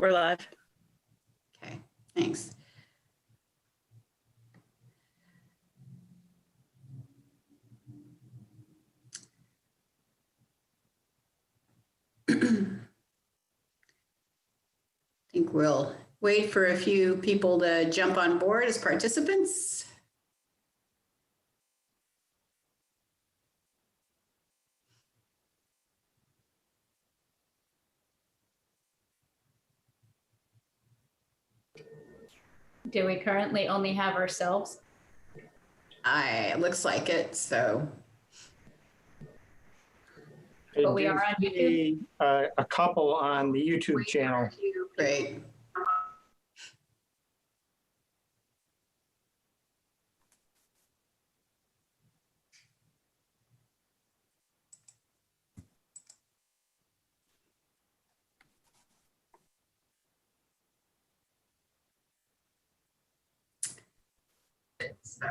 We're live. Okay, thanks. I think we'll wait for a few people to jump on board as participants. Do we currently only have ourselves? It looks like it, so. But we are on YouTube? A couple on the YouTube channel. Great. So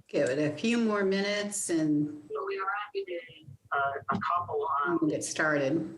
give it a few more minutes and We are on a couple on. we'll get started.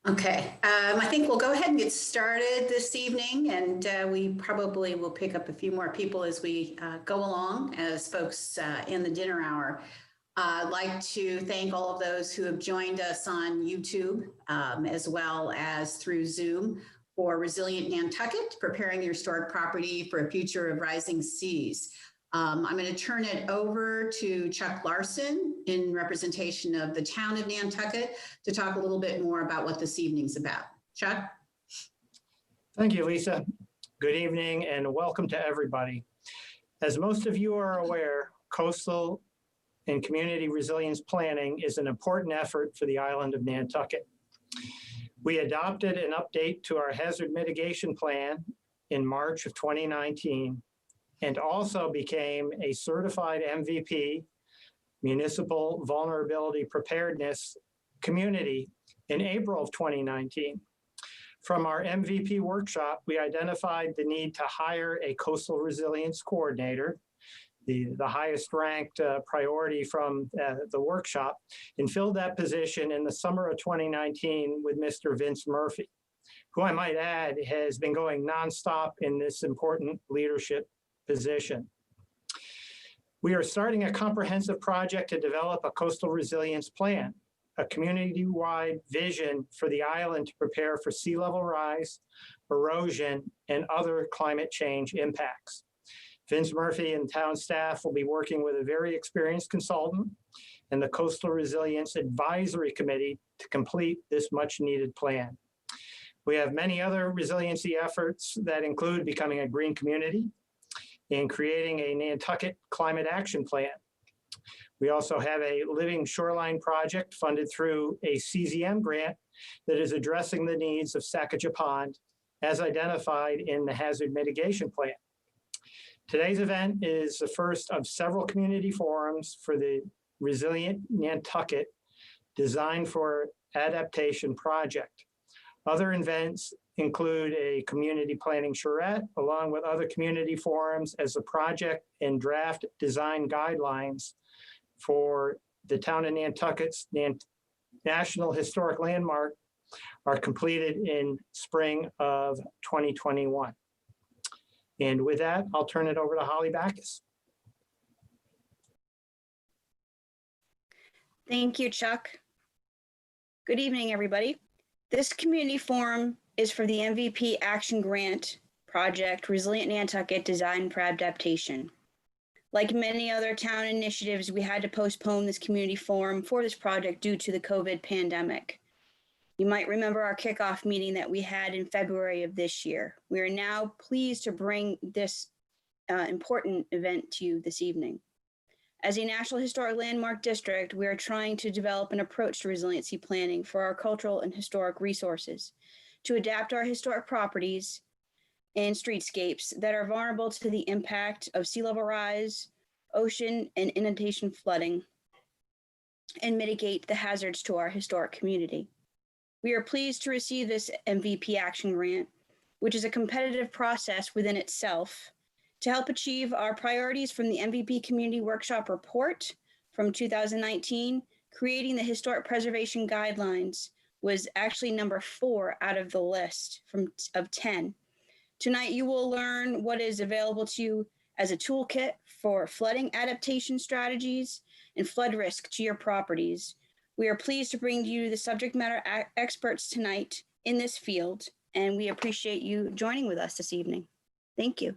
Okay, I think we'll go ahead and get started this evening, and we probably will pick up a few more people as we go along as folks in the dinner hour. I'd like to thank all of those who have joined us on YouTube as well as through Zoom for Resilient Nantucket, preparing your historic property for a future of rising seas. I'm going to turn it over to Chuck Larson in representation of the town of Nantucket to talk a little bit more about what this evening's about. Chuck? Thank you, Lisa. Good evening and welcome to everybody. As most of you are aware, coastal and community resilience planning is an important effort for the island of Nantucket. We adopted an update to our hazard mitigation plan in March of 2019 and also became a certified MVP, Municipal Vulnerability Preparedness Community, in April of 2019. From our MVP workshop, we identified the need to hire a coastal resilience coordinator, the highest ranked priority from the workshop, and filled that position in the summer of 2019 with Mr. Vince Murphy, who I might add has been going nonstop in this important leadership position. We are starting a comprehensive project to develop a coastal resilience plan, a community-wide vision for the island to prepare for sea level rise, erosion, and other climate change impacts. Vince Murphy and town staff will be working with a very experienced consultant and the Coastal Resilience Advisory Committee to complete this much-needed plan. We have many other resiliency efforts that include becoming a green community and creating a Nantucket Climate Action Plan. We also have a living shoreline project funded through a CZM grant that is addressing the needs of Sacajah Pond as identified in the hazard mitigation plan. Today's event is the first of several community forums for the Resilient Nantucket Design for Adaptation project. Other events include a community planning charrette, along with other community forums as the project and draft design guidelines for the town of Nantucket's National Historic Landmark are completed in spring of 2021. And with that, I'll turn it over to Holly Backus. Thank you, Chuck. Good evening, everybody. This community forum is for the MVP Action Grant project, Resilient Nantucket Design for Adaptation. Like many other town initiatives, we had to postpone this community forum for this project due to the COVID pandemic. You might remember our kickoff meeting that we had in February of this year. We are now pleased to bring this important event to you this evening. As a National Historic Landmark District, we are trying to develop an approach to resiliency planning for our cultural and historic resources to adapt our historic properties and streetscapes that are vulnerable to the impact of sea level rise, ocean and inundation flooding, and mitigate the hazards to our historic community. We are pleased to receive this MVP Action Grant, which is a competitive process within itself, to help achieve our priorities from the MVP Community Workshop Report from 2019. Creating the Historic Preservation Guidelines was actually number 4 out of the list of 10. Tonight, you will learn what is available to you as a toolkit for flooding adaptation strategies and flood risk to your properties. We are pleased to bring you the subject matter experts tonight in this field, and we appreciate you joining with us this evening. Thank you.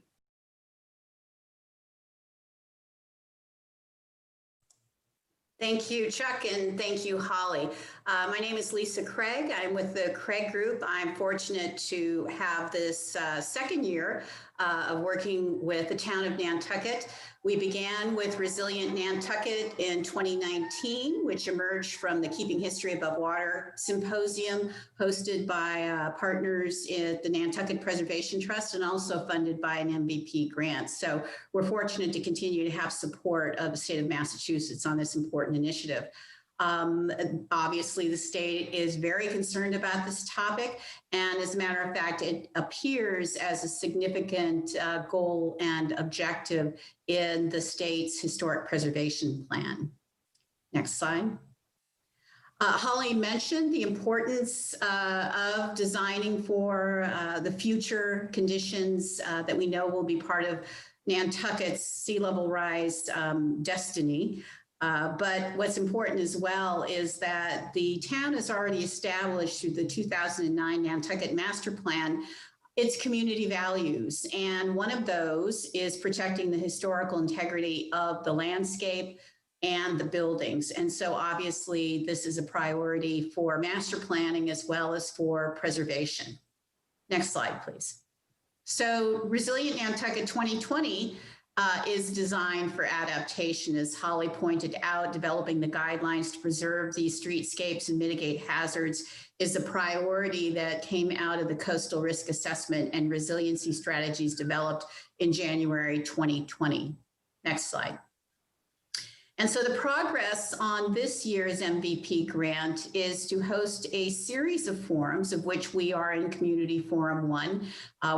Thank you, Chuck, and thank you, Holly. My name is Lisa Craig. I'm with the Craig Group. I'm fortunate to have this second year of working with the town of Nantucket. We began with Resilient Nantucket in 2019, which emerged from the Keeping History Above Water Symposium hosted by partners at the Nantucket Preservation Trust and also funded by an MVP grant. So we're fortunate to continue to have support of the state of Massachusetts on this important initiative. Obviously, the state is very concerned about this topic, and as a matter of fact, it appears as a significant goal and objective in the state's historic preservation plan. Next slide. Holly mentioned the importance of designing for the future conditions that we know will be part of Nantucket's sea level rise destiny. But what's important as well is that the town has already established through the 2009 Nantucket Master Plan its community values. And one of those is protecting the historical integrity of the landscape and the buildings. And so obviously this is a priority for master planning as well as for preservation. Next slide, please. So Resilient Nantucket 2020 is designed for adaptation, as Holly pointed out. Developing the guidelines to preserve these streetscapes and mitigate hazards is a priority that came out of the coastal risk assessment and resiliency strategies developed in January 2020. Next slide. And so the progress on this year's MVP grant is to host a series of forums, of which we are in Community Forum 1.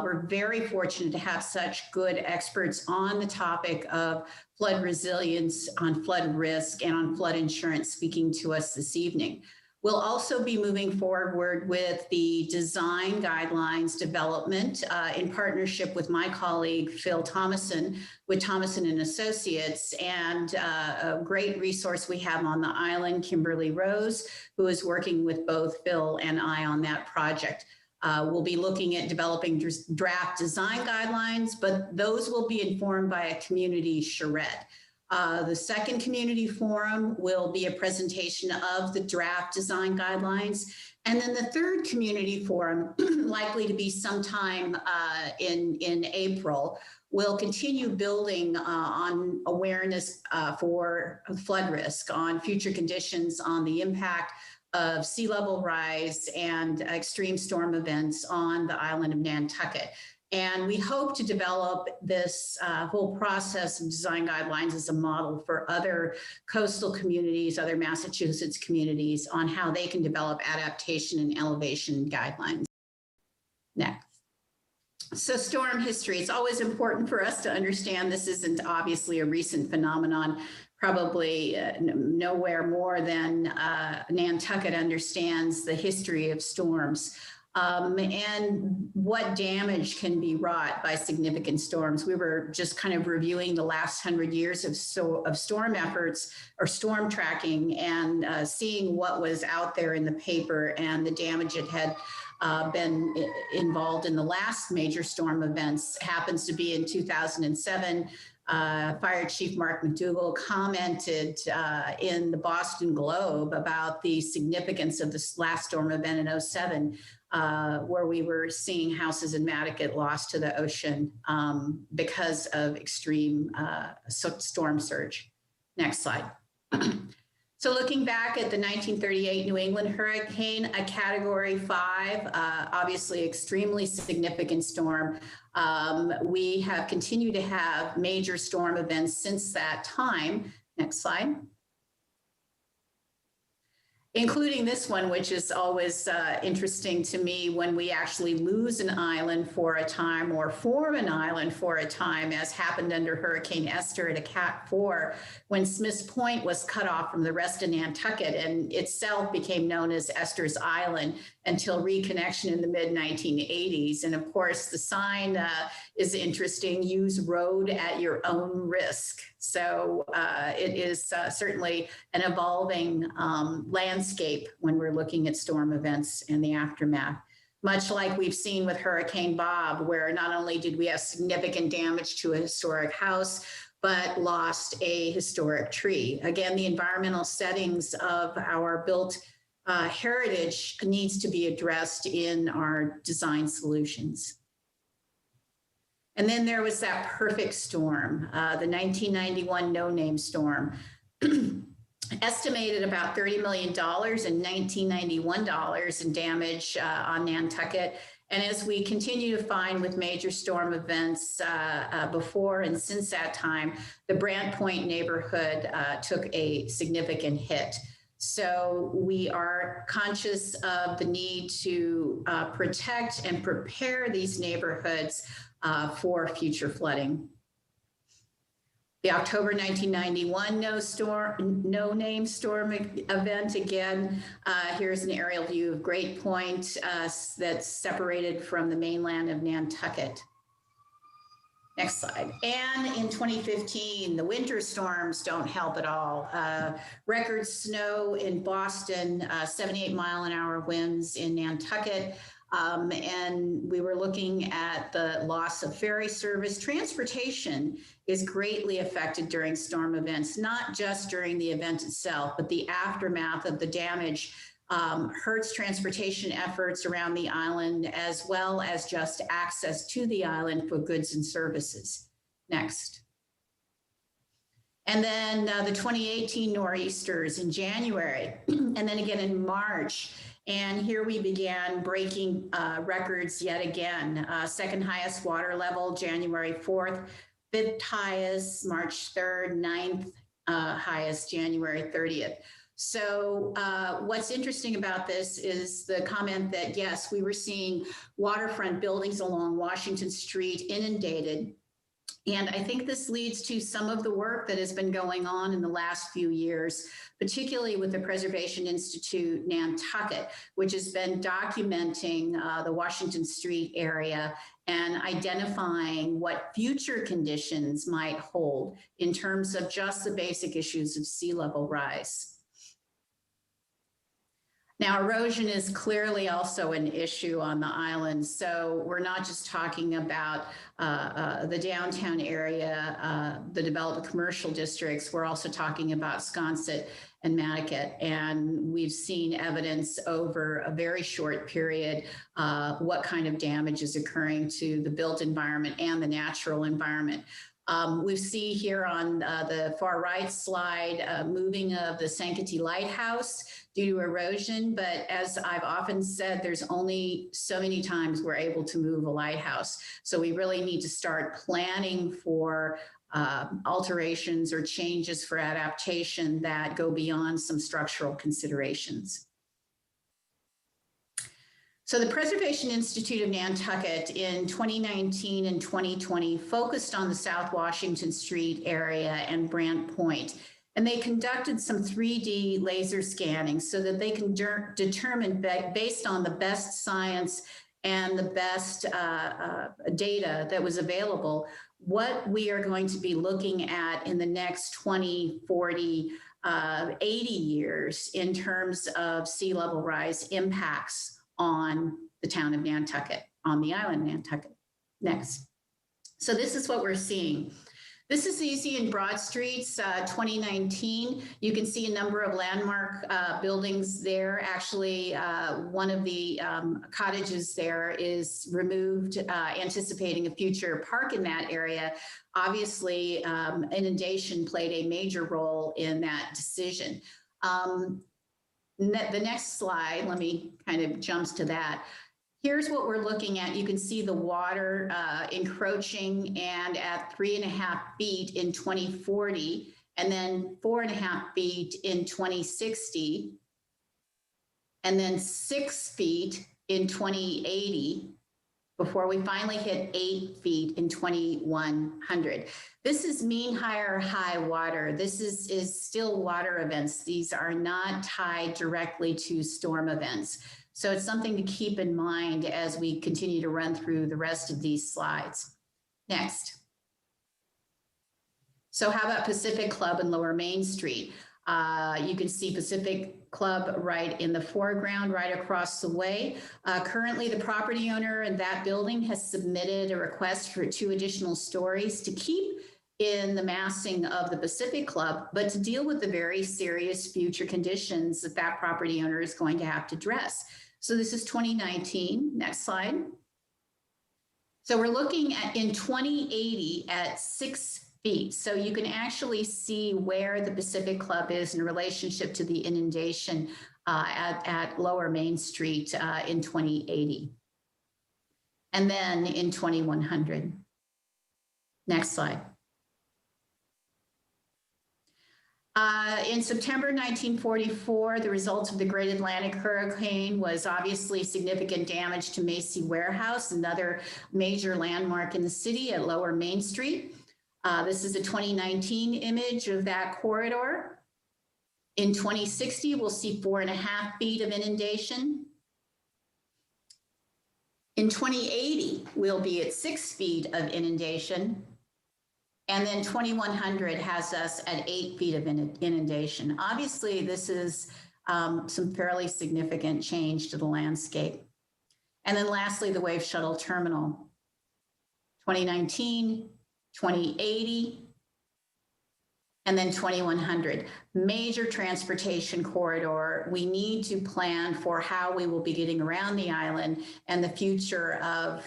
We're very fortunate to have such good experts on the topic of flood resilience, on flood risk, and on flood insurance speaking to us this evening. We'll also be moving forward with the design guidelines development in partnership with my colleague, Phil Thomason, with Thomason and Associates, and a great resource we have on the island, Kimberly Rose, who is working with both Phil and I on that project. We'll be looking at developing draft design guidelines, but those will be informed by a community charrette. The second community forum will be a presentation of the draft design guidelines. And then the third community forum, likely to be sometime in April, will continue building on awareness for flood risk, on future conditions, on the impact of sea level rise and extreme storm events on the island of Nantucket. And we hope to develop this whole process of design guidelines as a model for other coastal communities, other Massachusetts communities, on how they can develop adaptation and elevation guidelines. Next. So storm history, it's always important for us to understand this isn't obviously a recent phenomenon. Probably nowhere more than Nantucket understands the history of storms. And what damage can be wrought by significant storms. We were just kind of reviewing the last 100 years of storm efforts or storm tracking and seeing what was out there in the paper and the damage it had been involved in the last major storm events. Happens to be in 2007. Fire Chief Mark McDougall commented in the Boston Globe about the significance of this last storm event in 2007, where we were seeing houses in Nantucket lost to the ocean because of extreme storm surge. Next slide. So looking back at the 1938 New England hurricane, a Category 5, obviously extremely significant storm. We have continued to have major storm events since that time. Next slide. including this one, which is always interesting to me when we actually lose an island for a time or form an island for a time, as happened under Hurricane Esther at a Cat 4, when Smith's Point was cut off from the rest of Nantucket and itself became known as Esther's Island until reconnection in the mid-1980s. And of course, the sign is interesting, use road at your own risk. So it is certainly an evolving landscape when we're looking at storm events and the aftermath. Much like we've seen with Hurricane Bob, where not only did we have significant damage to a historic house, but lost a historic tree. Again, the environmental settings of our built heritage needs to be addressed in our design solutions. And then there was that perfect storm, the 1991 no-name storm. Estimated about $30 million in 1991 in damage on Nantucket. And as we continue to find with major storm events before and since that time, the Brant Point neighborhood took a significant hit. So we are conscious of the need to protect and prepare these neighborhoods for future flooding. The October 1991 no-name storm event, again, here's an aerial view of Great Point that's separated from the mainland of Nantucket. Next slide. And in 2015, the winter storms don't help at all. Record snow in Boston, 78-mile-an-hour winds in Nantucket. And we were looking at the loss of ferry service. Transportation is greatly affected during storm events, not just during the event itself, but the aftermath of the damage hurts transportation efforts around the island, as well as just access to the island for goods and services. Next. And then the 2018 nor'easters in January, and then again in March. And here we began breaking records yet again. Second highest water level, January 4th, fifth highest, March 3rd, ninth highest, January 30th. So what's interesting about this is the comment that, yes, we were seeing waterfront buildings along Washington Street inundated. And I think this leads to some of the work that has been going on in the last few years, particularly with the Preservation Institute Nantucket, which has been documenting the Washington Street area and identifying what future conditions might hold in terms of just the basic issues of sea level rise. Now, erosion is clearly also an issue on the island. So we're not just talking about the downtown area, the developed commercial districts. We're also talking about Sconset and Nantucket. And we've seen evidence over a very short period what kind of damage is occurring to the built environment and the natural environment. We see here on the far right slide, moving of the Sankaty Lighthouse due to erosion. But as I've often said, there's only so many times we're able to move a lighthouse. So we really need to start planning for alterations or changes for adaptation that go beyond some structural considerations. So the Preservation Institute of Nantucket in 2019 and 2020 focused on the South Washington Street area and Brant Point. And they conducted some 3D laser scanning so that they can determine, based on the best science and the best data that was available, what we are going to be looking at in the next 20, 40, 80 years in terms of sea level rise impacts on the town of Nantucket, on the island of Nantucket. Next. So this is what we're seeing. This is easy in Broad Streets, 2019. You can see a number of landmark buildings there. Actually, one of the cottages there is removed, anticipating a future park in that area. Obviously, inundation played a major role in that decision. The next slide, let me kind of jump to that. Here's what we're looking at. You can see the water encroaching and at 3.5 feet in 2040, and then 4.5 feet in 2060. and then 6 feet in 2080 before we finally hit 8 feet in 2100. This is mean high water. This is still water events. These are not tied directly to storm events. So it's something to keep in mind as we continue to run through the rest of these slides. Next. So how about Pacific Club and Lower Main Street? You can see Pacific Club right in the foreground, right across the way. Currently, the property owner in that building has submitted a request for 2 additional stories to keep in the massing of the Pacific Club, but to deal with the very serious future conditions that that property owner is going to have to address. So this is 2019. Next slide. So we're looking at in 2080 at 6 feet. So you can actually see where the Pacific Club is in relationship to the inundation at Lower Main Street in 2080. And then in 2100. Next slide. In September 1944, the result of the Great Atlantic Hurricane was obviously significant damage to Macy Warehouse, another major landmark in the city at Lower Main Street. This is a 2019 image of that corridor. In 2060, we'll see 4.5 feet of inundation. In 2080, we'll be at 6 feet of inundation. And then 2100 has us at 8 feet of inundation. Obviously, this is some fairly significant change to the landscape. And then lastly, the Wave Shuttle Terminal. 2019, 2080, and then 2100. Major transportation corridor. We need to plan for how we will be getting around the island and the future of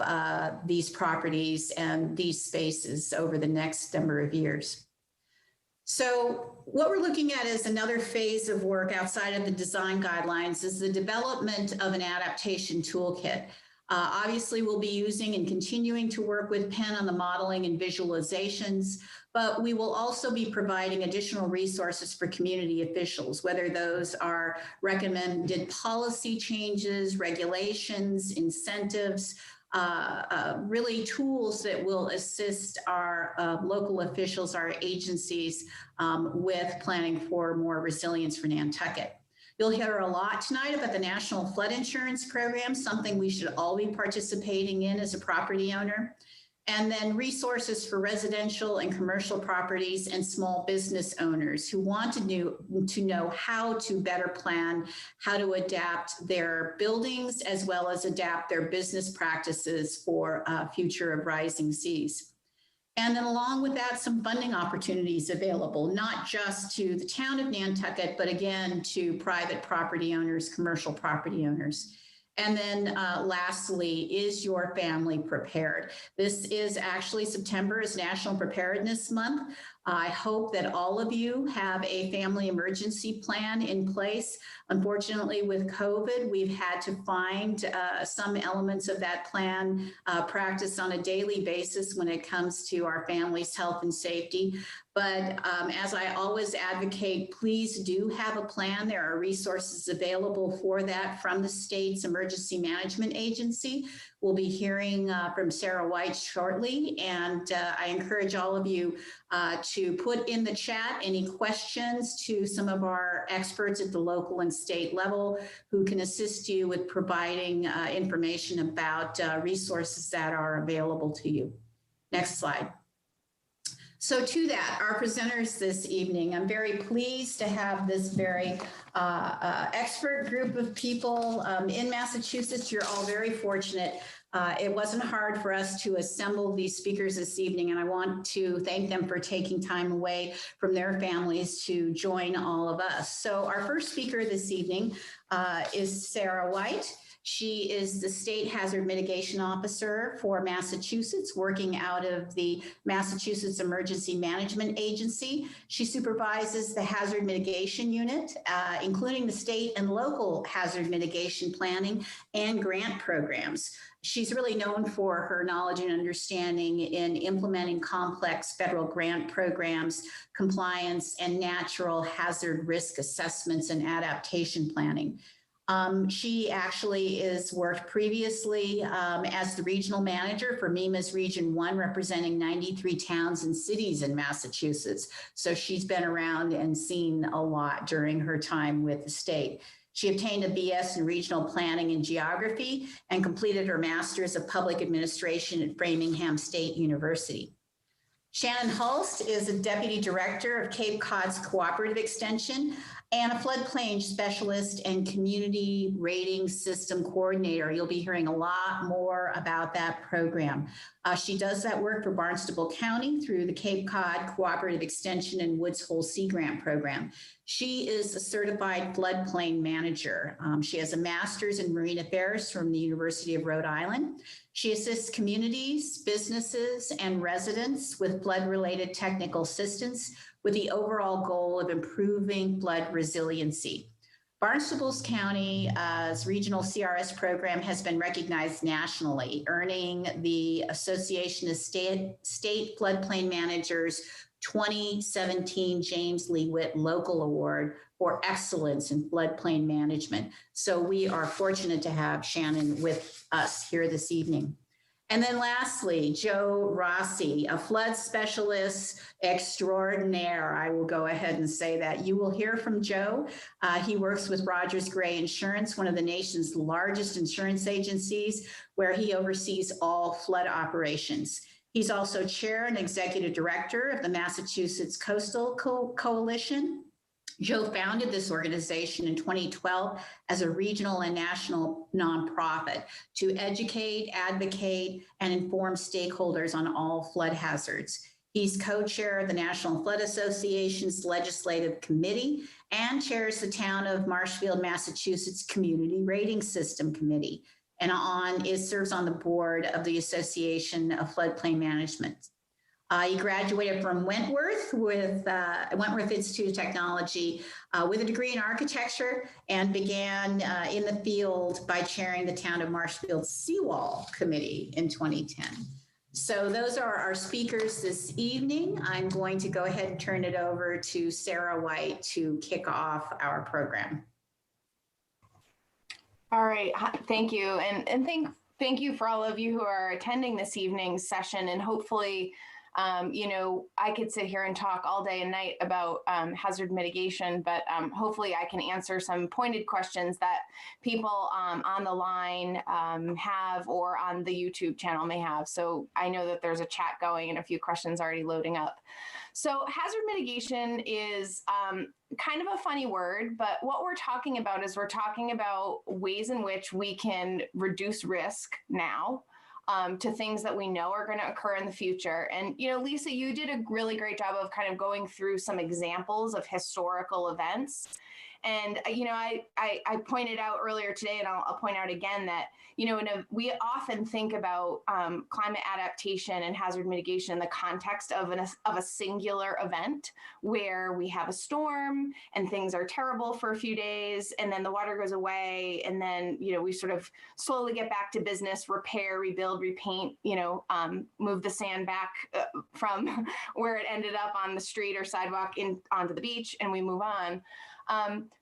these properties and these spaces over the next number of years. So what we're looking at is another phase of work outside of the design guidelines is the development of an adaptation toolkit. Obviously, we'll be using and continuing to work with Penn on the modeling and visualizations, but we will also be providing additional resources for community officials, whether those are recommended policy changes, regulations, incentives, really tools that will assist our local officials, our agencies with planning for more resilience for Nantucket. You'll hear a lot tonight about the National Flood Insurance Program, something we should all be participating in as a property owner. And then resources for residential and commercial properties and small business owners who want to know how to better plan, how to adapt their buildings, as well as adapt their business practices for future of rising seas. And then along with that, some funding opportunities available, not just to the town of Nantucket, but again, to private property owners, commercial property owners. And then lastly, is your family prepared? This is actually September is National Preparedness Month. I hope that all of you have a family emergency plan in place. Unfortunately, with COVID, we've had to find some elements of that plan practice on a daily basis when it comes to our family's health and safety. But as I always advocate, please do have a plan. There are resources available for that from the state's emergency management agency. We'll be hearing from Sarah White shortly, and I encourage all of you to put in the chat any questions to some of our experts at the local and state level who can assist you with providing information about resources that are available to you. Next slide. So to that, our presenters this evening, I'm very pleased to have this very expert group of people in Massachusetts. You're all very fortunate. It wasn't hard for us to assemble these speakers this evening, and I want to thank them for taking time away from their families to join all of us. So our first speaker this evening is Sarah White. She is the State Hazard Mitigation Officer for Massachusetts, working out of the Massachusetts Emergency Management Agency. She supervises the Hazard Mitigation Unit, including the state and local hazard mitigation planning and grant programs. She's really known for her knowledge and understanding in implementing complex federal grant programs, compliance, and natural hazard risk assessments and adaptation planning. She actually is worked previously as the regional manager for MEMA's Region 1, representing 93 towns and cities in Massachusetts. So she's been around and seen a lot during her time with the state. She obtained a BS in Regional Planning and Geography and completed her Master's of Public Administration at Framingham State University. Shannon Hulst is a Deputy Director of Cape Cod's Cooperative Extension and a floodplain specialist and community rating system coordinator. You'll be hearing a lot more about that program. She does that work for Barnstable County through the Cape Cod Cooperative Extension and Woods Hole Sea Grant program. She is a certified floodplain manager. She has a master's in marine affairs from the University of Rhode Island. She assists communities, businesses, and residents with flood-related technical assistance with the overall goal of improving flood resiliency. Barnstable County's regional CRS program has been recognized nationally, earning the Association of State Floodplain Managers 2017 James Lee Witt Local Award for Excellence in Floodplain Management. So we are fortunate to have Shannon with us here this evening. And then lastly, Joe Rossi, a flood specialist extraordinaire. I will go ahead and say that. You will hear from Joe. He works with Rogers Gray Insurance, one of the nation's largest insurance agencies, where he oversees all flood operations. He's also chair and executive director of the Massachusetts Coastal Coalition. Joe founded this organization in 2012 as a regional and national nonprofit to educate, advocate, and inform stakeholders on all flood hazards. He's co-chair of the National Flood Association's Legislative Committee and chairs the Town of Marshfield, Massachusetts Community Rating System Committee, and serves on the board of the Association of Floodplain Management. He graduated from Wentworth with Wentworth Institute of Technology with a degree in architecture and began in the field by chairing the Town of Marshfield Seawall Committee in 2010. So those are our speakers this evening. I'm going to go ahead and turn it over to Sarah White to kick off our program. All right, thank you. And thank you for all of you who are attending this evening's session, and hopefully I could sit here and talk all day and night about hazard mitigation, but hopefully I can answer some pointed questions that people on the line have or on the YouTube channel may have. So I know that there's a chat going and a few questions already loading up. So hazard mitigation is kind of a funny word, but what we're talking about is we're talking about ways in which we can reduce risk now to things that we know are going to occur in the future. And, Lisa, you did a really great job of kind of going through some examples of historical events. And, I pointed out earlier today, and I'll point out again that, we often think about climate adaptation and hazard mitigation in the context of a singular event where we have a storm and things are terrible for a few days, and then the water goes away, and then, we sort of slowly get back to business, repair, rebuild, repaint, move the sand back from where it ended up on the street or sidewalk onto the beach, and we move on.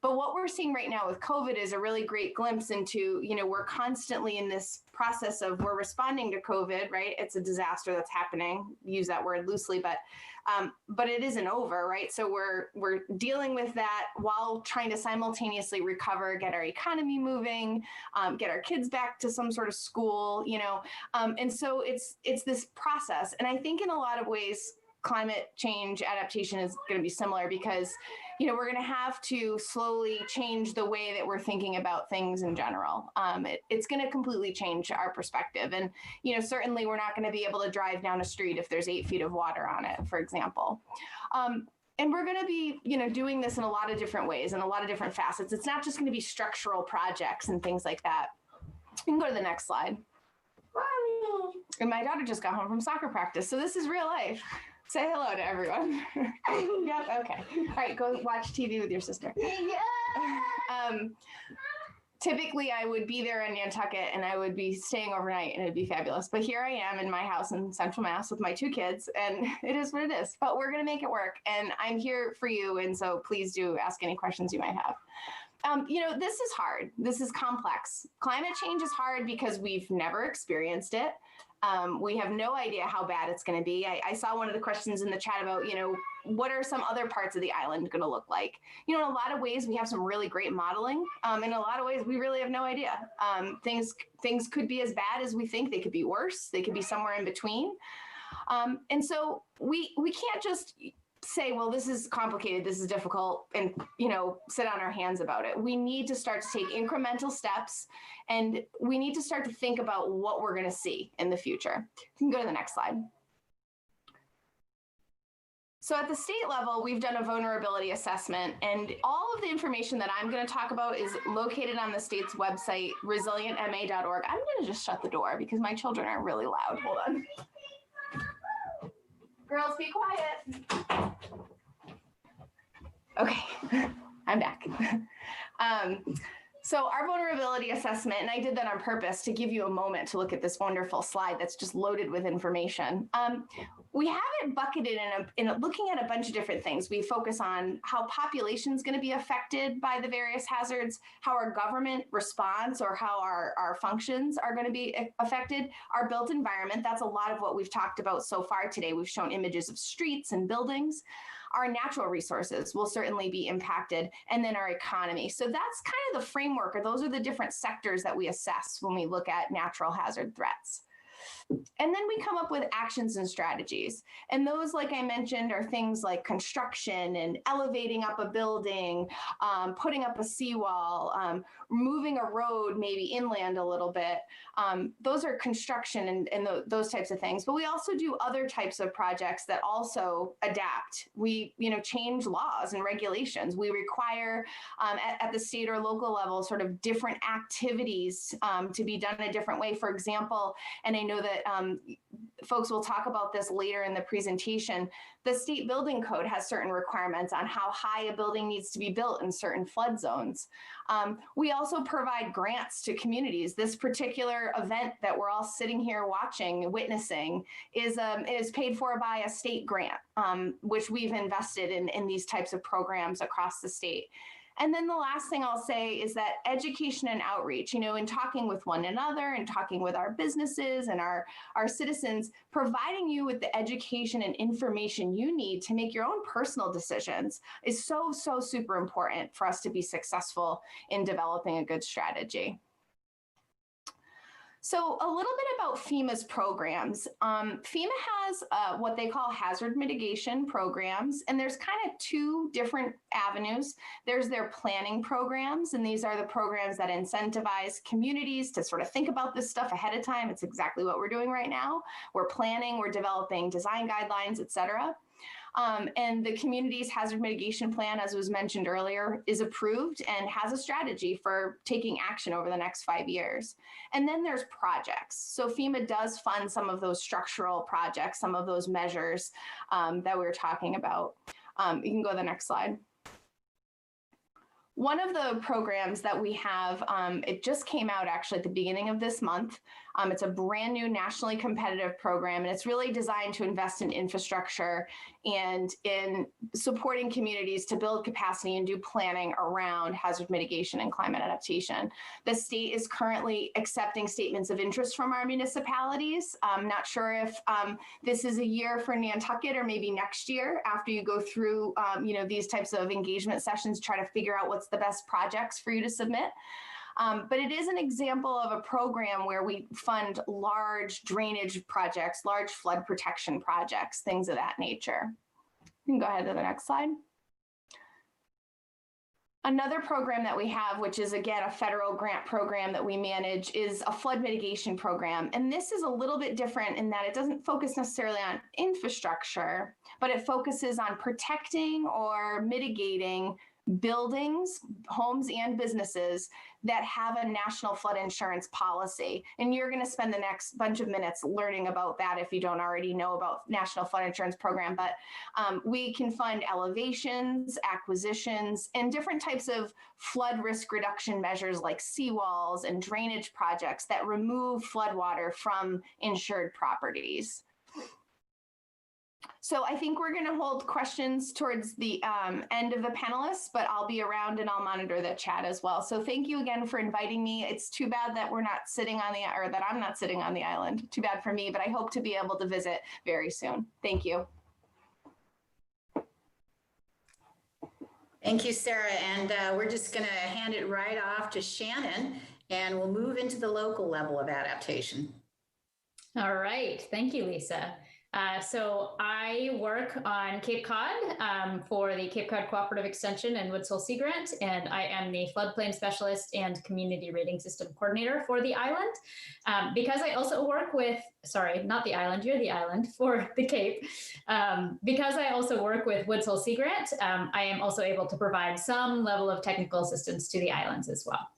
But what we're seeing right now with COVID is a really great glimpse into, we're constantly in this process of we're responding to COVID, right? It's a disaster that's happening, use that word loosely, but it isn't over, right? So we're dealing with that while trying to simultaneously recover, get our economy moving, get our kids back to some sort of school, and so it's this process. And I think in a lot of ways, climate change adaptation is going to be similar because, we're going to have to slowly change the way that we're thinking about things in general. It's going to completely change our perspective. And, certainly we're not going to be able to drive down a street if there's 8 feet of water on it, for example. And we're going to be, doing this in a lot of different ways and a lot of different facets. It's not just going to be structural projects and things like that. You can go to the next slide. And my daughter just got home from soccer practice. So this is real life. Say hello to everyone. Yep, okay. All right, go watch TV with your sister. Typically, I would be there in Nantucket and I would be staying overnight and it'd be fabulous. But here I am in my house in Central Mass with my 2 kids, and it is what it is. But we're going to make it work. And I'm here for you. And so please do ask any questions you might have. This is hard. This is complex. Climate change is hard because we've never experienced it. We have no idea how bad it's going to be. I saw one of the questions in the chat about, what are some other parts of the island going to look like? In a lot of ways, we have some really great modeling. In a lot of ways, we really have no idea. Things could be as bad as we think. They could be worse. They could be somewhere in between. And so we can't just say, well, this is complicated, this is difficult, and sit on our hands about it. We need to start to take incremental steps, and we need to start to think about what we're going to see in the future. You can go to the next slide. So at the state level, we've done a vulnerability assessment, and all of the information that I'm going to talk about is located on the state's website, resilientma.org. I'm going to just shut the door because my children are really loud. Hold on. Girls, be quiet. Okay, I'm back. So our vulnerability assessment, and I did that on purpose to give you a moment to look at this wonderful slide that's just loaded with information. We have it bucketed in looking at a bunch of different things. We focus on how population is going to be affected by the various hazards, how our government responds or how our functions are going to be affected, our built environment. That's a lot of what we've talked about so far today. We've shown images of streets and buildings. Our natural resources will certainly be impacted, and then our economy. So that's kind of the framework, or those are the different sectors that we assess when we look at natural hazard threats. And then we come up with actions and strategies. And those, like I mentioned, are things like construction and elevating up a building, putting up a seawall, moving a road maybe inland a little bit. Those are construction and those types of things. But we also do other types of projects that also adapt. We change laws and regulations. We require at the state or local level sort of different activities to be done in a different way. For example, and I know that folks will talk about this later in the presentation, the state building code has certain requirements on how high a building needs to be built in certain flood zones. We also provide grants to communities. This particular event that we're all sitting here watching, witnessing, is paid for by a state grant, which we've invested in these types of programs across the state. And then the last thing I'll say is that education and outreach, in talking with one another and talking with our businesses and our citizens, providing you with the education and information you need to make your own personal decisions is so super important for us to be successful in developing a good strategy. So a little bit about FEMA's programs. FEMA has what they call hazard mitigation programs, and there's kind of two different avenues. There's their planning programs, and these are the programs that incentivize communities to sort of think about this stuff ahead of time. It's exactly what we're doing right now. We're planning, we're developing design guidelines, et cetera. And the community's hazard mitigation plan, as was mentioned earlier, is approved and has a strategy for taking action over the next 5 years. And then there's projects. So FEMA does fund some of those structural projects, some of those measures that we were talking about. You can go to the next slide. One of the programs that we have, it just came out actually at the beginning of this month. It's a brand new nationally competitive program, and it's really designed to invest in infrastructure and in supporting communities to build capacity and do planning around hazard mitigation and climate adaptation. The state is currently accepting statements of interest from our municipalities. I'm not sure if this is a year for Nantucket or maybe next year after you go through these types of engagement sessions, try to figure out what's the best projects for you to submit. But it is an example of a program where we fund large drainage projects, large flood protection projects, things of that nature. You can go ahead to the next slide. Another program that we have, which is again a federal grant program that we manage, is a flood mitigation program. And this is a little bit different in that it doesn't focus necessarily on infrastructure, but it focuses on protecting or mitigating buildings, homes, and businesses that have a national flood insurance policy. And you're going to spend the next bunch of minutes learning about that if you don't already know about National Flood Insurance Program. But we can fund elevations, acquisitions, and different types of flood risk reduction measures like seawalls and drainage projects that remove floodwater from insured properties. So I think we're going to hold questions towards the end of the panelists, but I'll be around and I'll monitor the chat as well. So thank you again for inviting me. It's too bad that we're not sitting on or that I'm not sitting on the island. Too bad for me, but I hope to be able to visit very soon. Thank you. Thank you, Sarah. And we're just going to hand it right off to Shannon, and we'll move into the local level of adaptation. All right. Thank you, Lisa. So I work on Cape Cod for the Cape Cod Cooperative Extension and Woods Hole Sea Grant, and I am the floodplain specialist and community rating system coordinator for the island. Because I also work with, sorry, not the island, you're the island, for the Cape. Because I also work with Woods Hole Sea Grant, I am also able to provide some level of technical assistance to the islands as well.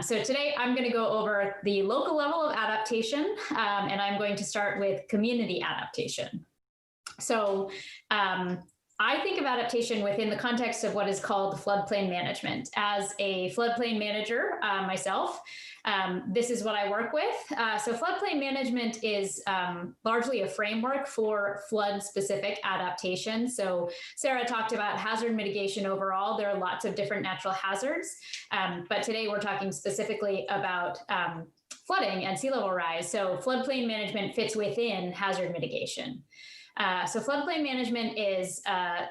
So today I'm going to go over the local level of adaptation, and I'm going to start with community adaptation. So I think of adaptation within the context of what is called floodplain management. As a floodplain manager myself, this is what I work with. So floodplain management is largely a framework for flood-specific adaptation. So Sarah talked about hazard mitigation overall. There are lots of different natural hazards, but today we're talking specifically about flooding and sea level rise. So floodplain management fits within hazard mitigation. So floodplain management is a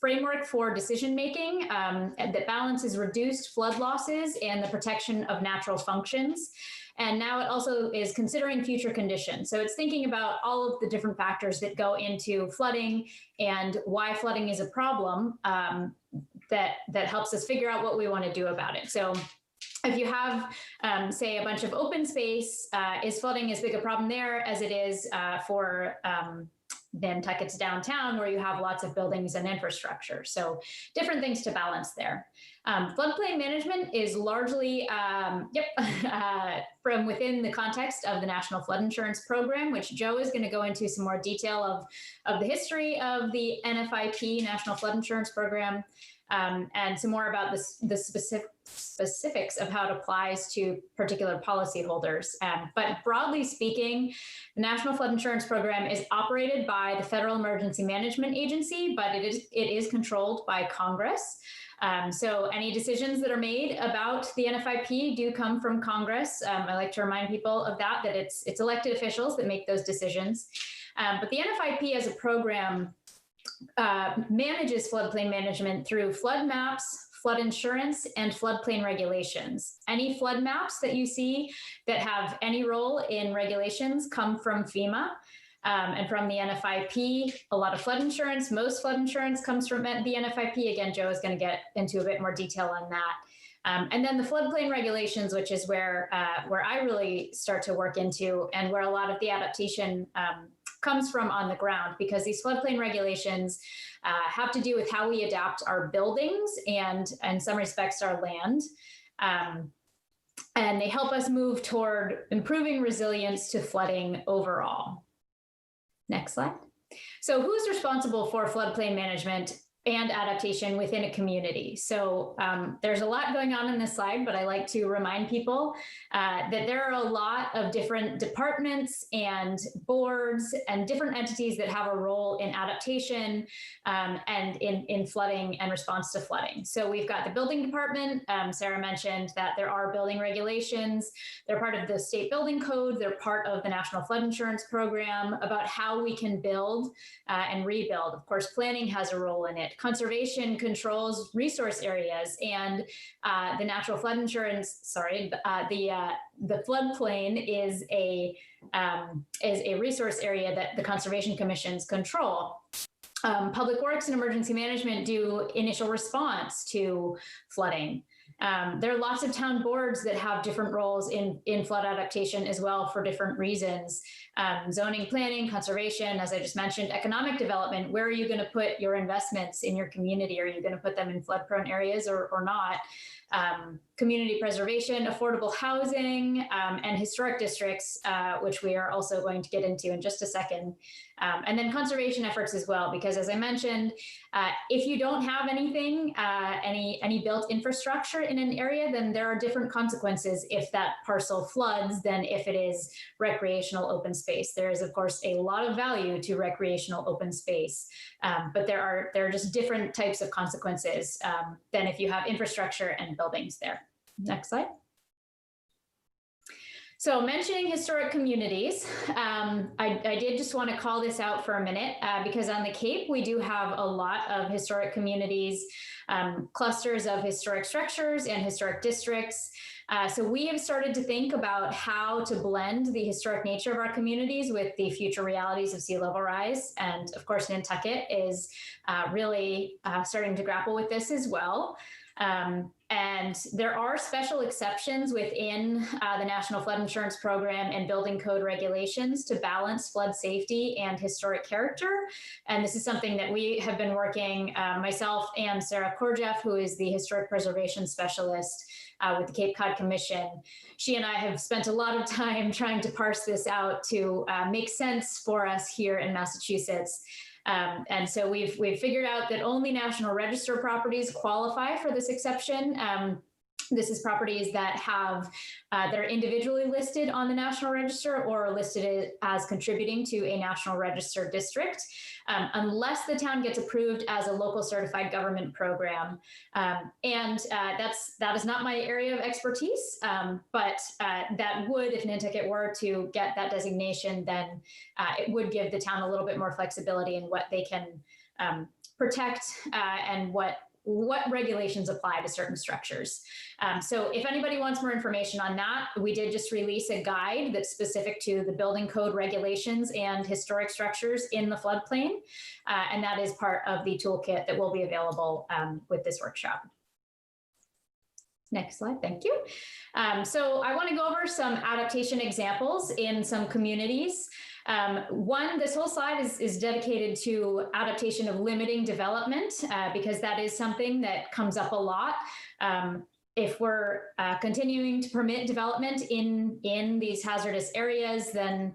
framework for decision-making that balances reduced flood losses and the protection of natural functions. And now it also is considering future conditions. So it's thinking about all of the different factors that go into flooding and why flooding is a problem that helps us figure out what we want to do about it. So if you have, say, a bunch of open space, is flooding as big a problem there as it is for Nantucket's downtown, where you have lots of buildings and infrastructure. So different things to balance there. Floodplain management is largely from within the context of the National Flood Insurance Program, which Joe is going to go into some more detail of the history of the NFIP, National Flood Insurance Program, and some more about the specifics of how it applies to particular policyholders. But broadly speaking, the National Flood Insurance Program is operated by the Federal Emergency Management Agency, but it is controlled by Congress. So any decisions that are made about the NFIP do come from Congress. I like to remind people of that it's elected officials that make those decisions. But the NFIP as a program manages floodplain management through flood maps, flood insurance, and floodplain regulations. Any flood maps that you see that have any role in regulations come from FEMA and from the NFIP. A lot of flood insurance, most flood insurance comes from the NFIP. Again, Joe is going to get into a bit more detail on that. And then the floodplain regulations, which is where I really start to work into and where a lot of the adaptation comes from on the ground, because these floodplain regulations have to do with how we adapt our buildings and in some respects our land. And they help us move toward improving resilience to flooding overall. Next slide. So who's responsible for floodplain management and adaptation within a community? So there's a lot going on in this slide, but I like to remind people that there are a lot of different departments and boards and different entities that have a role in adaptation and in flooding and response to flooding. So we've got the building department. Sarah mentioned that there are building regulations. They're part of the state building code. They're part of the National Flood Insurance Program about how we can build and rebuild. Of course, planning has a role in it. Conservation controls resource areas, and the natural flood insurance, the floodplain is a resource area that the conservation commissions control. Public Works and Emergency Management do initial response to flooding. There are lots of town boards that have different roles in flood adaptation as well for different reasons. Zoning, planning, conservation, as I just mentioned, economic development. Where are you going to put your investments in your community? Are you going to put them in flood prone areas or not? community preservation, affordable housing, and historic districts, which we are also going to get into in just a second. And then conservation efforts as well, because as I mentioned, if you don't have anything, any built infrastructure in an area, then there are different consequences if that parcel floods than if it is recreational open space. There is, of course, a lot of value to recreational open space, but there are just different types of consequences than if you have infrastructure and buildings there. Next slide. So mentioning historic communities, I did just want to call this out for a minute because on the Cape, we do have a lot of historic communities, clusters of historic structures and historic districts. So we have started to think about how to blend the historic nature of our communities with the future realities of sea level rise. And of course, Nantucket is really starting to grapple with this as well. And there are special exceptions within the National Flood Insurance Program and building code regulations to balance flood safety and historic character. And this is something that we have been working, myself and Sarah Korjeff, who is the historic preservation specialist with the Cape Cod Commission. She and I have spent a lot of time trying to parse this out to make sense for us here in Massachusetts. And so we've figured out that only National Register properties qualify for this exception. This is properties that have that are individually listed on the National Register or listed as contributing to a National Register district, unless the town gets approved as a local certified government program. And that is not my area of expertise, but that would, if Nantucket were to get that designation, then it would give the town a little bit more flexibility in what they can protect and what regulations apply to certain structures. So if anybody wants more information on that, we did just release a guide that's specific to the building code regulations and historic structures in the floodplain. And that is part of the toolkit that will be available with this workshop. Next slide, thank you. So I want to go over some adaptation examples in some communities. This whole slide is dedicated to adaptation of limiting development because that is something that comes up a lot. If we're continuing to permit development in these hazardous areas, then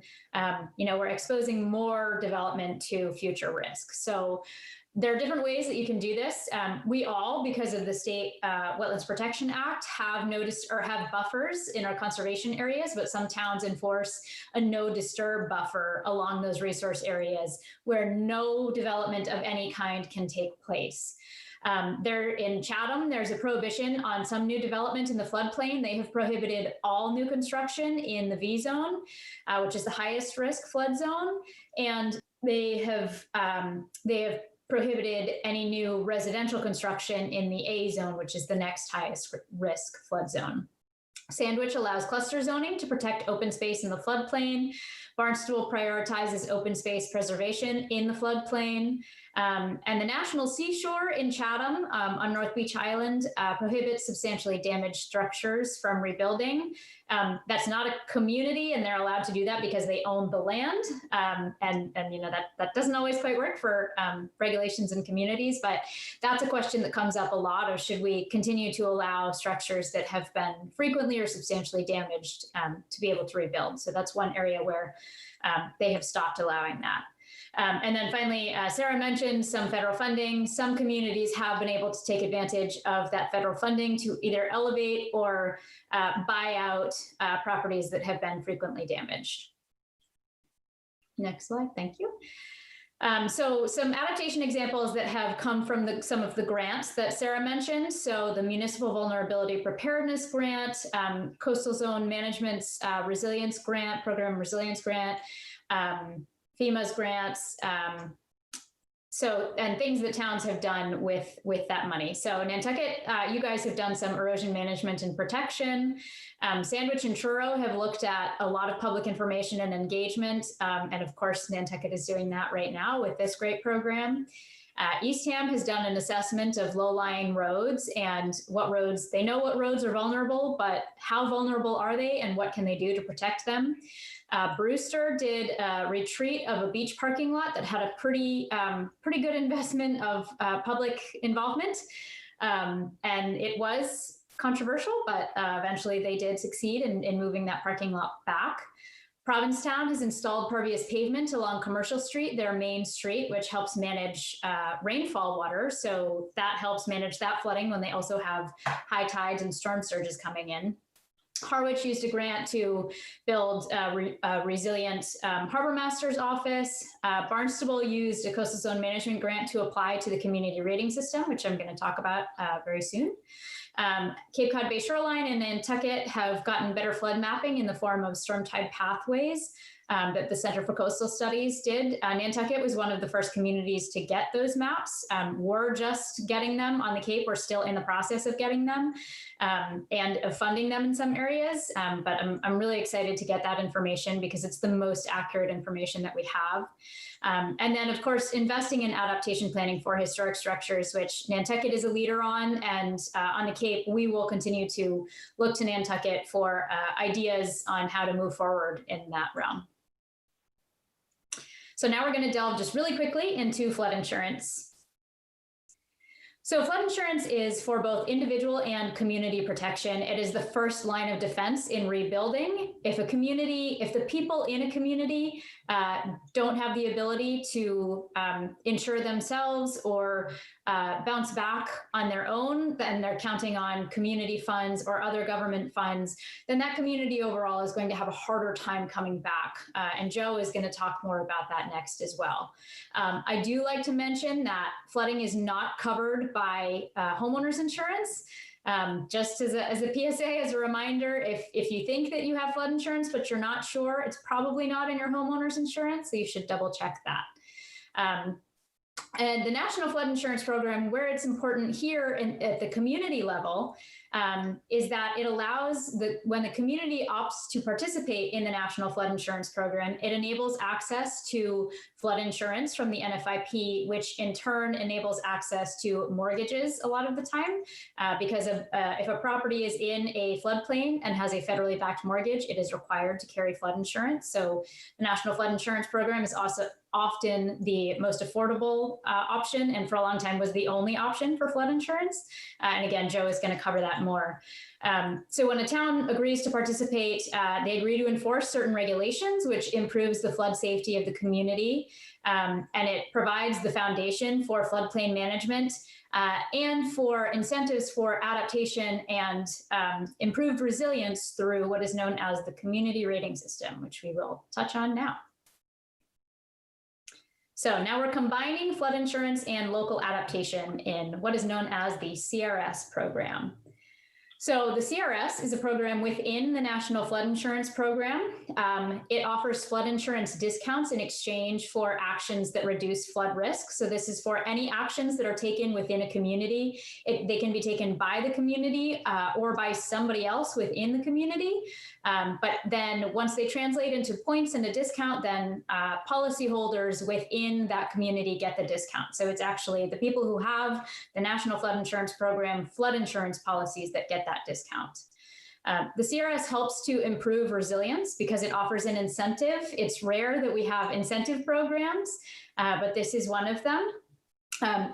we're exposing more development to future risk. So there are different ways that you can do this. We all, because of the State Wetlands Protection Act, have noticed or have buffers in our conservation areas, but some towns enforce a no disturb buffer along those resource areas where no development of any kind can take place. There in Chatham, there's a prohibition on some new development in the floodplain. They have prohibited all new construction in the V zone, which is the highest risk flood zone, and they have prohibited any new residential construction in the A zone, which is the next highest risk flood zone. Sandwich allows cluster zoning to protect open space in the floodplain. Barnstable prioritizes open space preservation in the floodplain. And the National Seashore in Chatham on North Beach Island prohibits substantially damaged structures from rebuilding. That's not a community, and they're allowed to do that because they own the land. And that doesn't always quite work for regulations in communities, but that's a question that comes up a lot of should we continue to allow structures that have been frequently or substantially damaged to be able to rebuild. So that's one area where they have stopped allowing that. And then finally, Sarah mentioned some federal funding. Some communities have been able to take advantage of that federal funding to either elevate or buy out properties that have been frequently damaged. Next slide, thank you. So some adaptation examples that have come from some of the grants that Sarah mentioned. So the Municipal Vulnerability Preparedness Grant, Coastal Zone Management's Resilience Grant, Program Resilience Grant, FEMA's grants, and things that towns have done with that money. So Nantucket, you guys have done some erosion management and protection. Sandwich and Truro have looked at a lot of public information and engagement. And of course, Nantucket is doing that right now with this great program. Eastham has done an assessment of low-lying roads and what roads, they know what roads are vulnerable, but how vulnerable are they and what can they do to protect them? Brewster did a retreat of a beach parking lot that had a pretty good investment of public involvement. And it was controversial, but eventually they did succeed in moving that parking lot back. Provincetown has installed pervious pavement along Commercial Street, their main street, which helps manage rainfall water. So that helps manage that flooding when they also have high tides and storm surges coming in. Harwich used a grant to build a resilient harbor master's office. Barnstable used a coastal zone management grant to apply to the community rating system, which I'm going to talk about very soon. Cape Cod Bay Shoreline and Nantucket have gotten better flood mapping in the form of storm tide pathways that the Center for Coastal Studies did. Nantucket was one of the first communities to get those maps. We're just getting them on the Cape. We're still in the process of getting them and of funding them in some areas. But I'm really excited to get that information because it's the most accurate information that we have. And then, of course, investing in adaptation planning for historic structures, which Nantucket is a leader on. And on the Cape, we will continue to look to Nantucket for ideas on how to move forward in that realm. So now we're going to delve just really quickly into flood insurance. So flood insurance is for both individual and community protection. It is the first line of defense in rebuilding. If the people in a community don't have the ability to insure themselves or bounce back on their own, then they're counting on community funds or other government funds, then that community overall is going to have a harder time coming back. And Joe is going to talk more about that next as well. I do like to mention that flooding is not covered by homeowners insurance. Just as a PSA, as a reminder, if you think that you have flood insurance, but you're not sure, it's probably not in your homeowner's insurance, so you should double check that. And the National Flood Insurance Program, where it's important here at the community level, is that it allows when the community opts to participate in the National Flood Insurance Program, it enables access to flood insurance from the NFIP, which in turn enables access to mortgages a lot of the time, because if a property is in a floodplain and has a federally backed mortgage, it is required to carry flood insurance. So the National Flood Insurance Program is also often the most affordable option, and for a long time was the only option for flood insurance. And again, Joe is going to cover that more. So when a town agrees to participate, they agree to enforce certain regulations, which improves the flood safety of the community. And it provides the foundation for floodplain management and for incentives for adaptation and improved resilience through what is known as the community rating system, which we will touch on now. So now we're combining flood insurance and local adaptation in what is known as the CRS program. So the CRS is a program within the National Flood Insurance Program. It offers flood insurance discounts in exchange for actions that reduce flood risk. So this is for any actions that are taken within a community. They can be taken by the community or by somebody else within the community. But then once they translate into points and a discount, then policyholders within that community get the discount. So it's actually the people who have the National Flood Insurance Program flood insurance policies that get that discount. The CRS helps to improve resilience because it offers an incentive. It's rare that we have incentive programs, but this is one of them.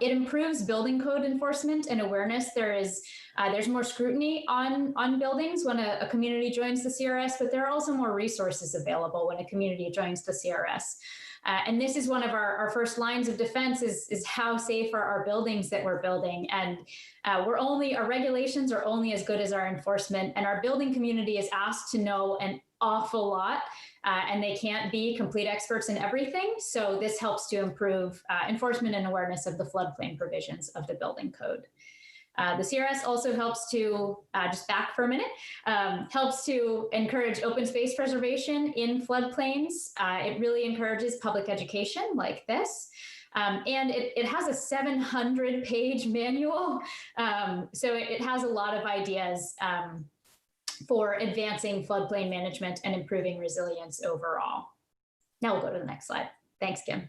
It improves building code enforcement and awareness. There's more scrutiny on buildings when a community joins the CRS, but there are also more resources available when a community joins the CRS. And this is one of our first lines of defense is how safe are our buildings that we're building. And our regulations are only as good as our enforcement, and our building community is asked to know an awful lot, and they can't be complete experts in everything. So this helps to improve enforcement and awareness of the floodplain provisions of the building code. The CRS also helps to, just back for a minute, helps to encourage open space preservation in floodplains. It really encourages public education like this. And it has a 700-page manual. So it has a lot of ideas for advancing floodplain management and improving resilience overall. Now we'll go to the next slide. Thanks, Kim.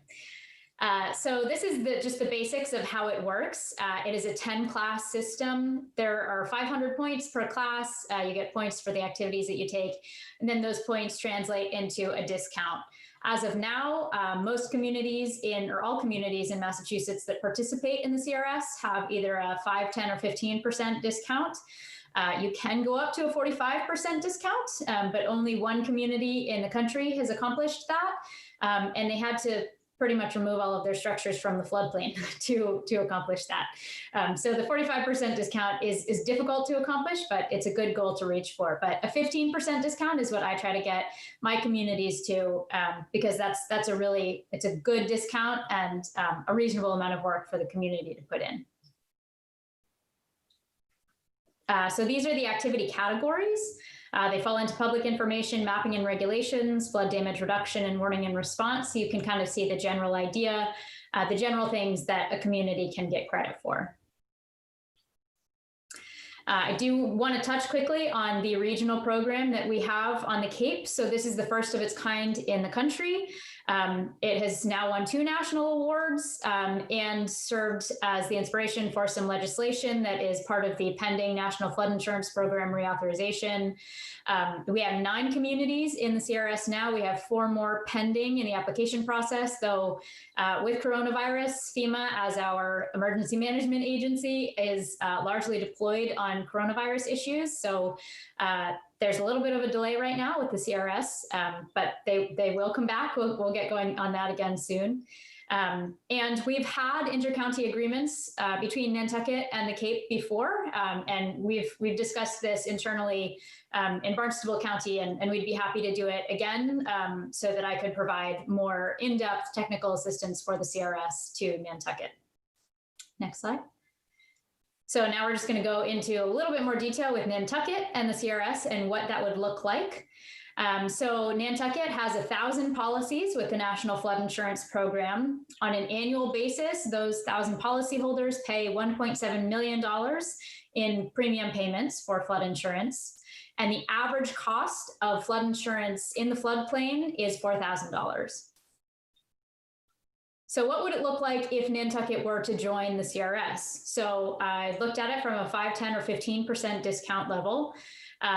So this is just the basics of how it works. It is a 10-class system. There are 500 points per class. You get points for the activities that you take, and then those points translate into a discount. As of now, most communities or all communities in Massachusetts that participate in the CRS have either a 5, 10, or 15% discount. You can go up to a 45% discount, but only one community in the country has accomplished that. And they had to pretty much remove all of their structures from the floodplain to accomplish that. So the 45% discount is difficult to accomplish, but it's a good goal to reach for. But a 15% discount is what I try to get my communities to, because it's a good discount and a reasonable amount of work for the community to put in. So these are the activity categories. They fall into public information, mapping and regulations, flood damage reduction, and warning and response. So you can kind of see the general idea, the general things that a community can get credit for. I do want to touch quickly on the regional program that we have on the Cape. So this is the first of its kind in the country. It has now won 2 national awards and served as the inspiration for some legislation that is part of the pending National Flood Insurance Program reauthorization. We have 9 communities in the CRS now. We have 4 more pending in the application process, though with coronavirus, FEMA as our emergency management agency is largely deployed on coronavirus issues. So there's a little bit of a delay right now with the CRS, but they will come back. We'll get going on that again soon. And we've had intercounty agreements between Nantucket and the Cape before, and we've discussed this internally in Barnstable County, and we'd be happy to do it again so that I could provide more in-depth technical assistance for the CRS to Nantucket. Next slide. So now we're just going to go into a little bit more detail with Nantucket and the CRS and what that would look like. So Nantucket has 1,000 policies with the National Flood Insurance Program. On an annual basis, those 1,000 policyholders pay $1.7 million in premium payments for flood insurance. And the average cost of flood insurance in the floodplain is $4,000. So what would it look like if Nantucket were to join the CRS? So I looked at it from a 5, 10, or 15% discount level.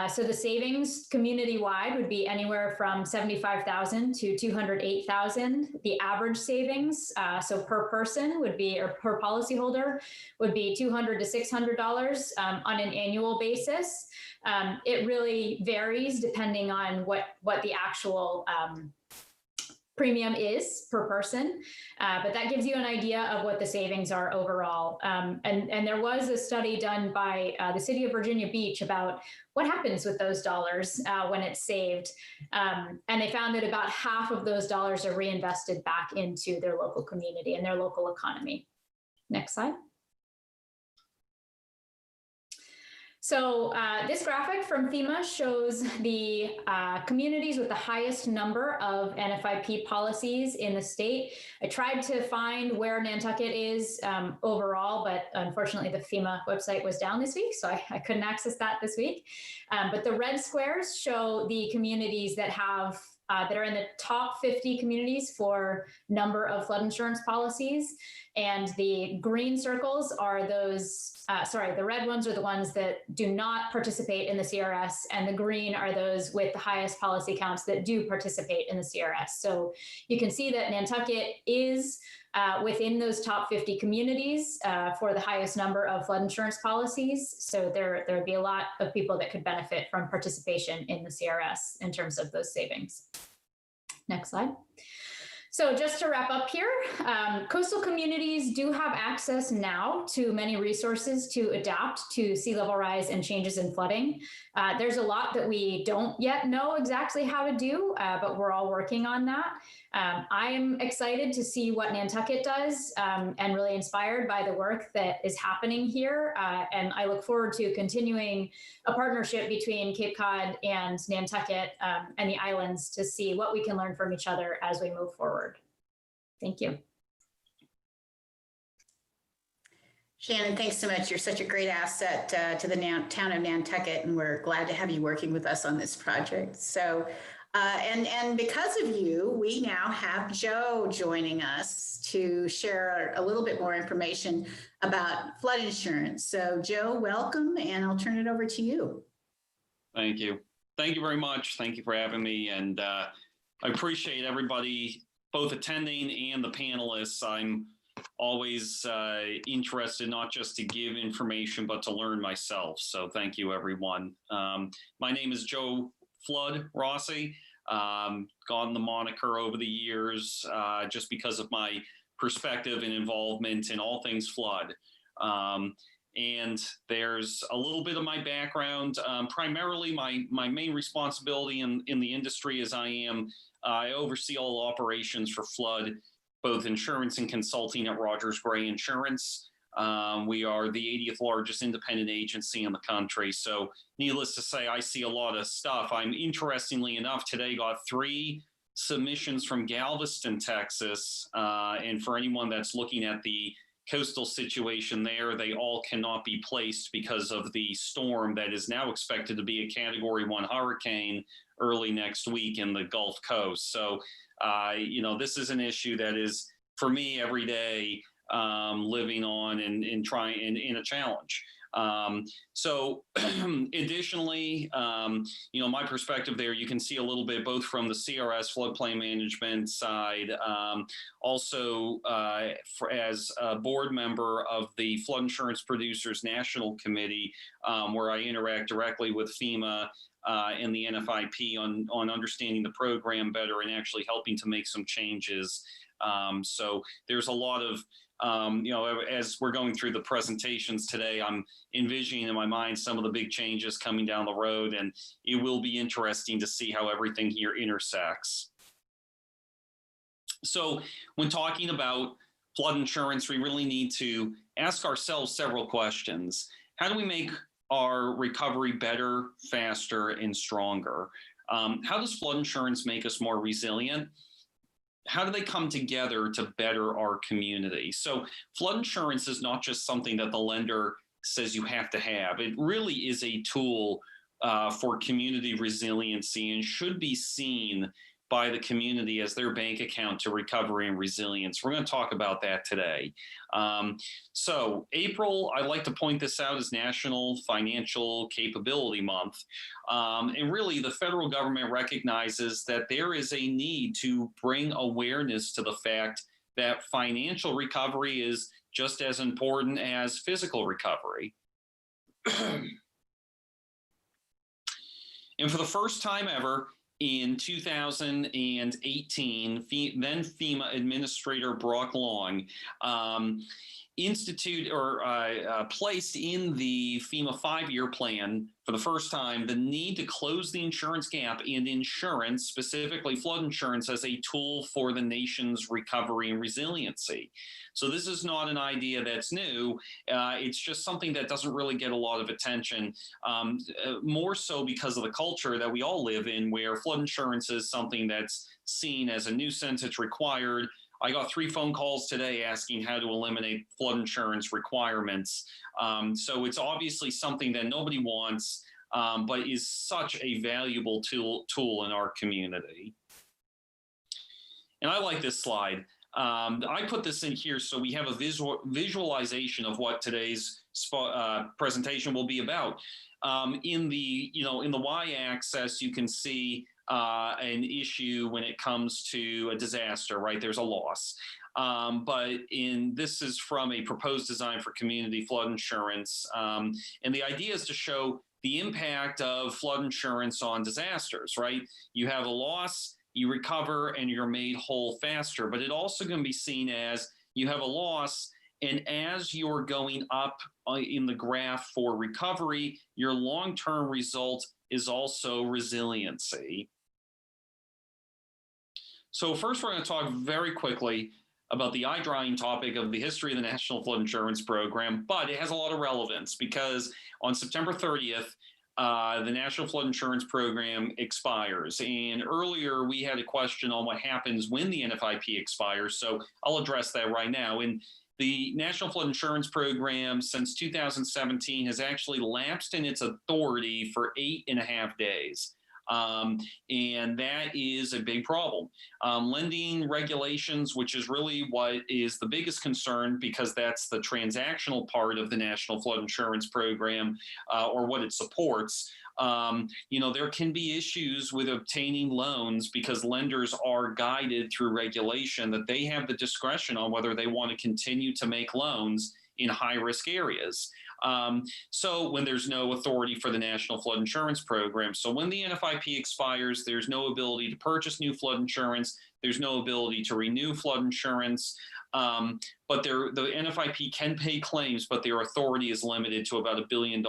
So the savings community-wide would be anywhere from $75,000 to $208,000. The average savings, so per person would be, or per policyholder, would be $200 to $600 on an annual basis. It really varies depending on what the actual premium is per person, but that gives you an idea of what the savings are overall. And there was a study done by the city of Virginia Beach about what happens with those dollars when it's saved. And they found that about half of those dollars are reinvested back into their local community and their local economy. Next slide. So this graphic from FEMA shows the communities with the highest number of NFIP policies in the state. I tried to find where Nantucket is overall, but unfortunately the FEMA website was down this week, so I couldn't access that this week. But the red squares show the communities that have that are in the top 50 communities for number of flood insurance policies. And the green circles are those, the red ones are the ones that do not participate in the CRS, and the green are those with the highest policy counts that do participate in the CRS. So you can see that Nantucket is within those top 50 communities for the highest number of flood insurance policies. So there would be a lot of people that could benefit from participation in the CRS in terms of those savings. Next slide. So just to wrap up here, coastal communities do have access now to many resources to adapt to sea level rise and changes in flooding. There's a lot that we don't yet know exactly how to do, but we're all working on that. I'm excited to see what Nantucket does and really inspired by the work that is happening here. And I look forward to continuing a partnership between Cape Cod and Nantucket and the islands to see what we can learn from each other as we move forward. Thank you. Shannon, thanks so much. You're such a great asset to the town of Nantucket, and we're glad to have you working with us on this project. So, and because of you, we now have Joe joining us to share a little bit more information about flood insurance. So Joe, welcome, and I'll turn it over to you. Thank you. Thank you very much. Thank you for having me. And I appreciate everybody, both attending and the panelists. I'm always interested not just to give information, but to learn myself. So thank you, everyone. My name is Joe Flood Rossi. Gotten the moniker over the years just because of my perspective and involvement in all things flood. And there's a little bit of my background. Primarily, my main responsibility in the industry is I oversee all operations for flood, both insurance and consulting at Rogers Gray Insurance. We are the 80th largest independent agency in the country. So needless to say, I see a lot of stuff. I'm interestingly enough, today got 3 submissions from Galveston, Texas. And for anyone that's looking at the coastal situation there, they all cannot be placed because of the storm that is now expected to be a Category 1 hurricane early next week in the Gulf Coast. So, this is an issue that is, for me, every day living on and trying in a challenge. So additionally, my perspective there, you can see a little bit both from the CRS floodplain management side, also as a board member of the Flood Insurance Producers National Committee, where I interact directly with FEMA and the NFIP on understanding the program better and actually helping to make some changes. So there's a lot of as we're going through the presentations today, I'm envisioning in my mind some of the big changes coming down the road, and it will be interesting to see how everything here intersects. So when talking about flood insurance, we really need to ask ourselves several questions. How do we make our recovery better, faster, and stronger? How does flood insurance make us more resilient? How do they come together to better our community? So flood insurance is not just something that the lender says you have to have. It really is a tool for community resiliency and should be seen by the community as their bank account to recovery and resilience. We're going to talk about that today. So April, I like to point this out as National Financial Capability Month. And really the federal government recognizes that there is a need to bring awareness to the fact that financial recovery is just as important as physical recovery. And for the first time ever, in 2018, then FEMA Administrator Brock Long placed in the FEMA 5-year plan for the first time the need to close the insurance gap in insurance, specifically flood insurance, as a tool for the nation's recovery and resiliency. So this is not an idea that's new. It's just something that doesn't really get a lot of attention, more so because of the culture that we all live in, where flood insurance is something that's seen as a nuisance, it's required. I got 3 phone calls today asking how to eliminate flood insurance requirements. So it's obviously something that nobody wants, but is such a valuable tool in our community. And I like this slide. I put this in here so we have a visualization of what today's presentation will be about. In the y-axis, you can see an issue when it comes to a disaster, right? There's a loss. But this is from a proposed design for community flood insurance. And the idea is to show the impact of flood insurance on disasters, right? You have a loss, you recover, and you're made whole faster. But it also can be seen as you have a loss, and as you're going up in the graph for recovery, your long-term result is also resiliency. So first, we're going to talk very quickly about the eye-drying topic of the history of the National Flood Insurance Program, but it has a lot of relevance because on September 30th, the National Flood Insurance Program expires. And earlier, we had a question on what happens when the NFIP expires, so I'll address that right now. And the National Flood Insurance Program since 2017 has actually lapsed in its authority for 8.5 days. And that is a big problem. Lending regulations, which is really what is the biggest concern because that's the transactional part of the National Flood Insurance Program or what it supports. There can be issues with obtaining loans because lenders are guided through regulation that they have the discretion on whether they want to continue to make loans in high-risk areas. So when there's no authority for the National Flood Insurance Program. So when the NFIP expires, there's no ability to purchase new flood insurance. There's no ability to renew flood insurance. But the NFIP can pay claims, but their authority is limited to about $1 billion.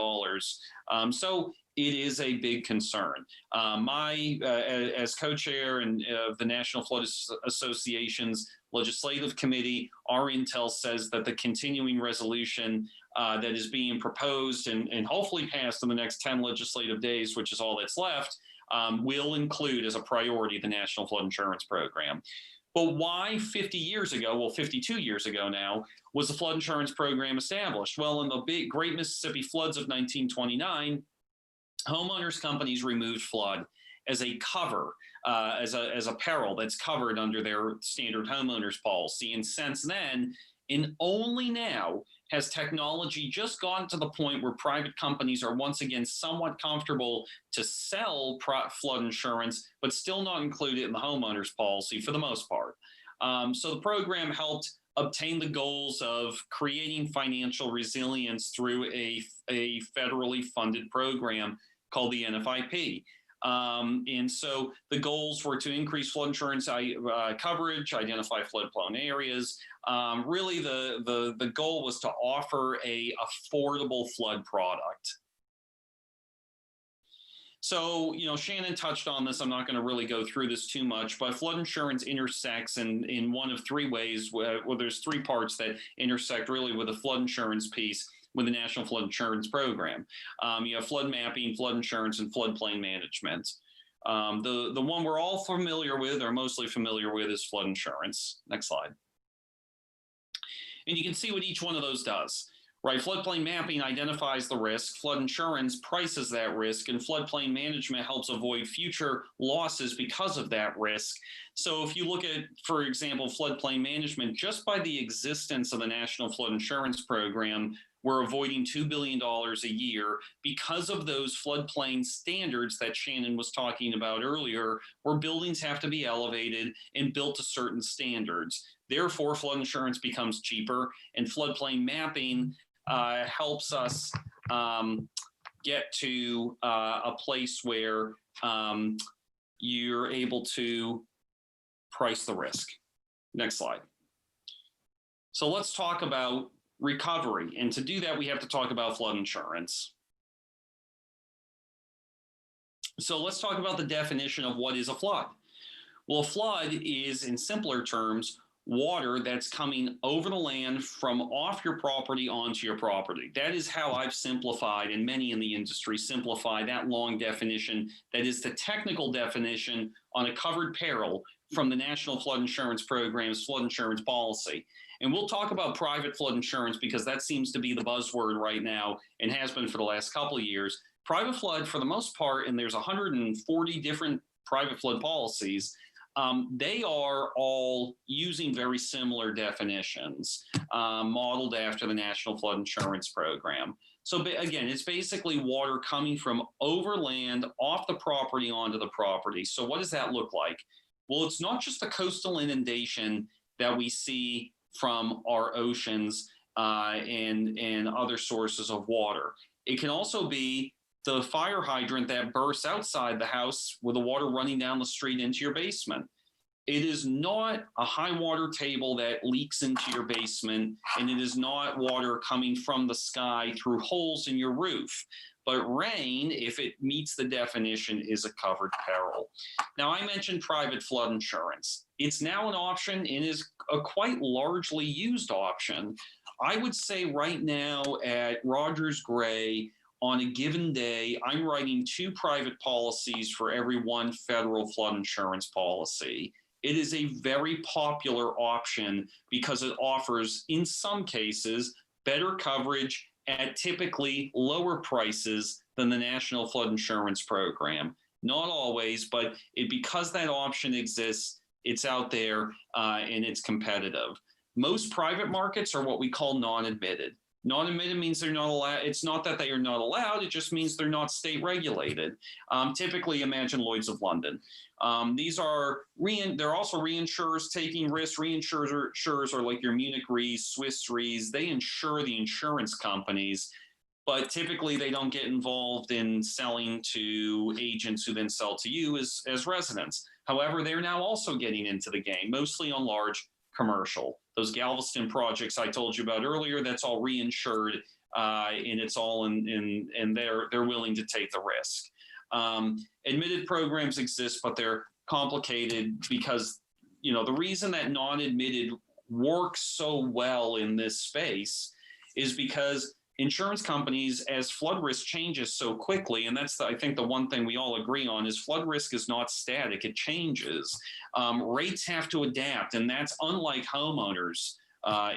So it is a big concern. As co-chair of the National Flood Association's legislative committee, our intel says that the continuing resolution that is being proposed and hopefully passed in the next 10 legislative days, which is all that's left, will include as a priority the National Flood Insurance Program. But why 50 years ago, well, 52 years ago now, was the flood insurance program established? Well, in the Great Mississippi Floods of 1929, homeowners companies removed flood as a cover, as a peril that's covered under their standard homeowners policy. And since then, and only now, has technology just gotten to the point where private companies are once again somewhat comfortable to sell flood insurance, but still not include it in the homeowners policy for the most part. So the program helped obtain the goals of creating financial resilience through a federally funded program called the NFIP. And so the goals were to increase flood insurance coverage, identify flood-prone areas. Really, the goal was to offer a affordable flood product. So, Shannon touched on this. I'm not going to really go through this too much, but flood insurance intersects in one of three ways. Well, there's three parts that intersect really with the flood insurance piece with the National Flood Insurance Program. You have flood mapping, flood insurance, and floodplain management. The one we're all familiar with, or mostly familiar with, is flood insurance. Next slide. And you can see what each one of those does. Right, floodplain mapping identifies the risk, flood insurance prices that risk, and floodplain management helps avoid future losses because of that risk. So if you look at, for example, floodplain management, just by the existence of the National Flood Insurance Program, we're avoiding $2 billion a year because of those floodplain standards that Shannon was talking about earlier, where buildings have to be elevated and built to certain standards. Therefore, flood insurance becomes cheaper, and floodplain mapping helps us get to a place where you're able to price the risk. Next slide. So let's talk about recovery. And to do that, we have to talk about flood insurance. So let's talk about the definition of what is a flood. Well, a flood is, in simpler terms, water that's coming over the land from off your property onto your property. That is how I've simplified, and many in the industry simplify that long definition. That is the technical definition on a covered peril from the National Flood Insurance Program's flood insurance policy. And we'll talk about private flood insurance because that seems to be the buzzword right now and has been for the last couple of years. Private flood, for the most part, and there's 140 different private flood policies, they are all using very similar definitions, modeled after the National Flood Insurance Program. So again, it's basically water coming from overland off the property onto the property. So what does that look like? Well, it's not just the coastal inundation that we see from our oceans and other sources of water. It can also be the fire hydrant that bursts outside the house with the water running down the street into your basement. It is not a high water table that leaks into your basement, and it is not water coming from the sky through holes in your roof. But rain, if it meets the definition, is a covered peril. Now, I mentioned private flood insurance. It's now an option and is a quite largely used option. I would say right now at Rogers Gray, on a given day, I'm writing 2 private policies for every 1 federal flood insurance policy. It is a very popular option because it offers, in some cases, better coverage at typically lower prices than the National Flood Insurance Program. Not always, but because that option exists, it's out there and it's competitive. Most private markets are what we call non-admitted. Non-admitted means they're not allowed. It's not that they are not allowed. It just means they're not state regulated. Typically, imagine Lloyd's of London. These are they're also reinsurers taking risks. Reinsurers are like your Munich Re's, Swiss Re's. They insure the insurance companies, but typically they don't get involved in selling to agents who then sell to you as residents. However, they're now also getting into the game, mostly on large commercial. Those Galveston projects I told you about earlier, that's all reinsured, and it's all and they're willing to take the risk. Admitted programs exist, but they're complicated because, the reason that non-admitted works so well in this space is because insurance companies, as flood risk changes so quickly, and that's, I think, the one thing we all agree on is flood risk is not static, it changes. Rates have to adapt, and that's unlike homeowners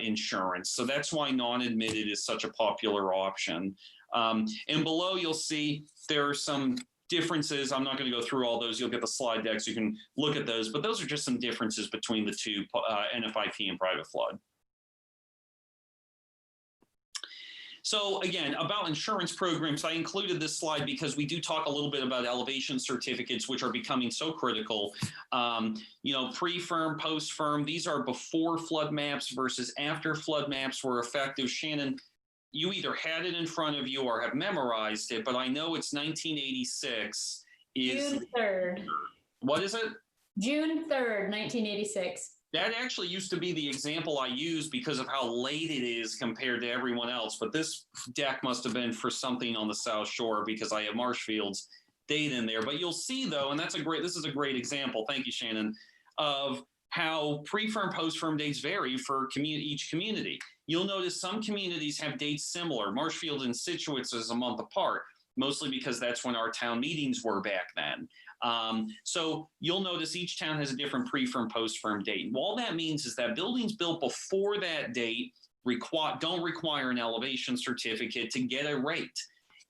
insurance. So that's why non-admitted is such a popular option. And below you'll see there are some differences. I'm not going to go through all those. You'll get the slide deck so you can look at those, but those are just some differences between the two, NFIP and private flood. So again, about insurance programs, I included this slide because we do talk a little bit about elevation certificates, which are becoming so critical. Pre-firm, post-firm, these are before flood maps versus after flood maps were effective. Shannon, you either had it in front of you or have memorized it, but I know it's 1986. June 3rd. What is it? June 3rd, 1986. That actually used to be the example I used because of how late it is compared to everyone else. But this deck must have been for something on the South Shore because I have Marshfield's date in there. But you'll see, though, and this is a great example, thank you, Shannon, of how pre-firm, post-firm dates vary for each community. You'll notice some communities have dates similar. Marshfield and Scituate is a month apart, mostly because that's when our town meetings were back then. So you'll notice each town has a different pre-firm, post-firm date. And all that means is that buildings built before that date don't require an elevation certificate to get a rate.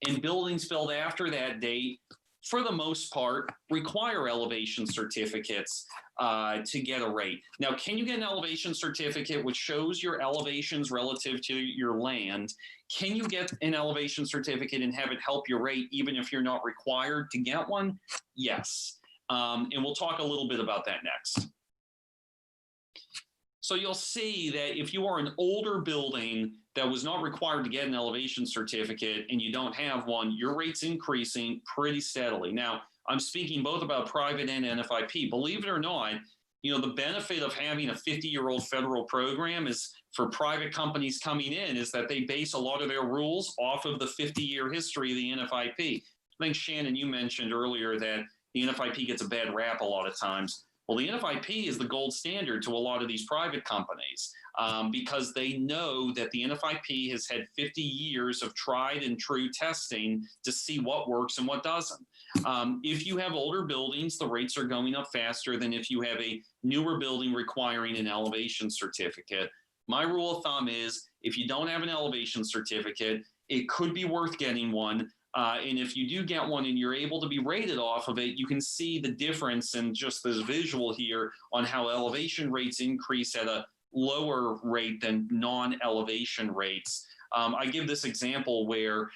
And buildings built after that date, for the most part, require elevation certificates to get a rate. Now, can you get an elevation certificate which shows your elevations relative to your land? Can you get an elevation certificate and have it help your rate even if you're not required to get one? Yes. And we'll talk a little bit about that next. So you'll see that if you are an older building that was not required to get an elevation certificate and you don't have one, your rate's increasing pretty steadily. Now, I'm speaking both about private and NFIP. Believe it or not, the benefit of having a 50-year-old federal program is for private companies coming in is that they base a lot of their rules off of the 50-year history of the NFIP. I think, Shannon, you mentioned earlier that the NFIP gets a bad rap a lot of times. Well, the NFIP is the gold standard to a lot of these private companies because they know that the NFIP has had 50 years of tried and true testing to see what works and what doesn't. If you have older buildings, the rates are going up faster than if you have a newer building requiring an elevation certificate. My rule of thumb is if you don't have an elevation certificate, it could be worth getting one. And if you do get one and you're able to be rated off of it, you can see the difference in just this visual here on how elevation rates increase at a lower rate than non-elevation rates. I give this example where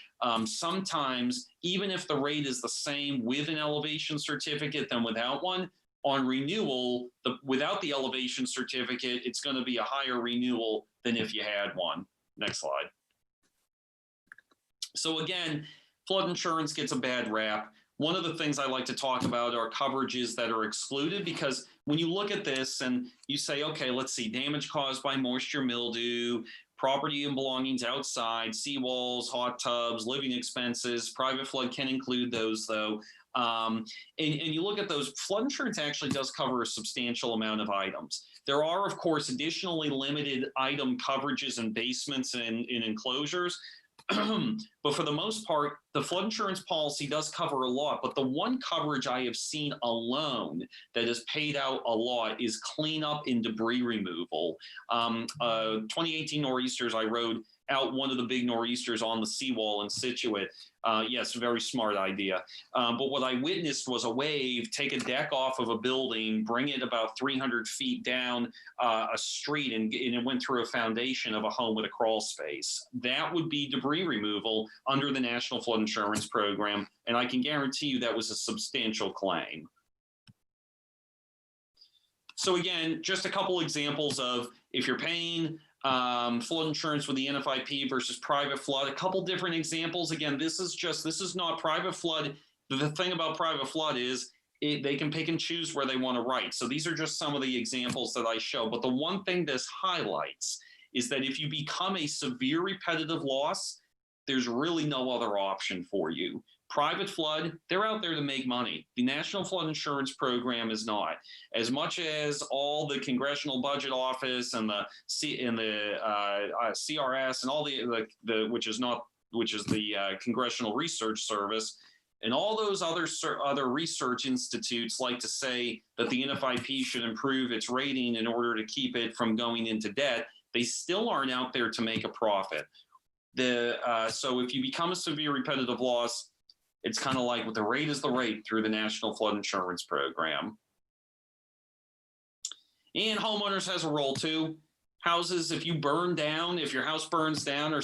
sometimes even if the rate is the same with an elevation certificate than without one, on renewal, without the elevation certificate, it's going to be a higher renewal than if you had one. Next slide. So again, flood insurance gets a bad rap. One of the things I like to talk about are coverages that are excluded because when you look at this and you say, okay, let's see, damage caused by moisture, mildew, property and belongings outside, seawalls, hot tubs, living expenses, private flood can include those though. And you look at those, flood insurance actually does cover a substantial amount of items. There are, of course, additionally limited item coverages in basements and in enclosures. But for the most part, the flood insurance policy does cover a lot. But the one coverage I have seen alone that is paid out a lot is cleanup and debris removal. 2018 nor'easters, I rode out one of the big nor'easters on the seawall in Situate. Yes, very smart idea. But what I witnessed was a wave take a deck off of a building, bring it about 300 feet down a street, and it went through a foundation of a home with a crawl space. That would be debris removal under the National Flood Insurance Program, and I can guarantee you that was a substantial claim. So again, just a couple examples of if you're paying flood insurance with the NFIP versus private flood, a couple different examples. Again, this is not private flood. The thing about private flood is they can pick and choose where they want to write. So these are just some of the examples that I show. But the one thing this highlights is that if you become a severe repetitive loss, there's really no other option for you. Private flood, they're out there to make money. The National Flood Insurance Program is not. As much as all the Congressional Budget Office and the CRS and all the which is the Congressional Research Service and all those other research institutes like to say that the NFIP should improve its rating in order to keep it from going into debt, they still aren't out there to make a profit. So if you become a severe repetitive loss, it's kind of like what the rate is the rate through the National Flood Insurance Program. And homeowners has a role too. Houses, if you burn down, if your house burns down or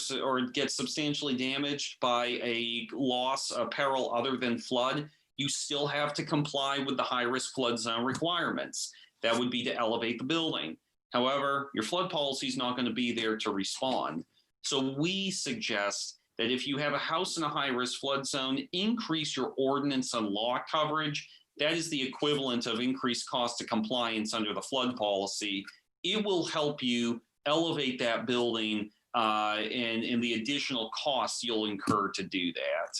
gets substantially damaged by a loss, a peril other than flood, you still have to comply with the high-risk flood zone requirements. That would be to elevate the building. However, your flood policy is not going to be there to respond. So we suggest that if you have a house in a high-risk flood zone, increase your ordinance and law coverage. That is the equivalent of increased cost of compliance under the flood policy. It will help you elevate that building and the additional costs you'll incur to do that.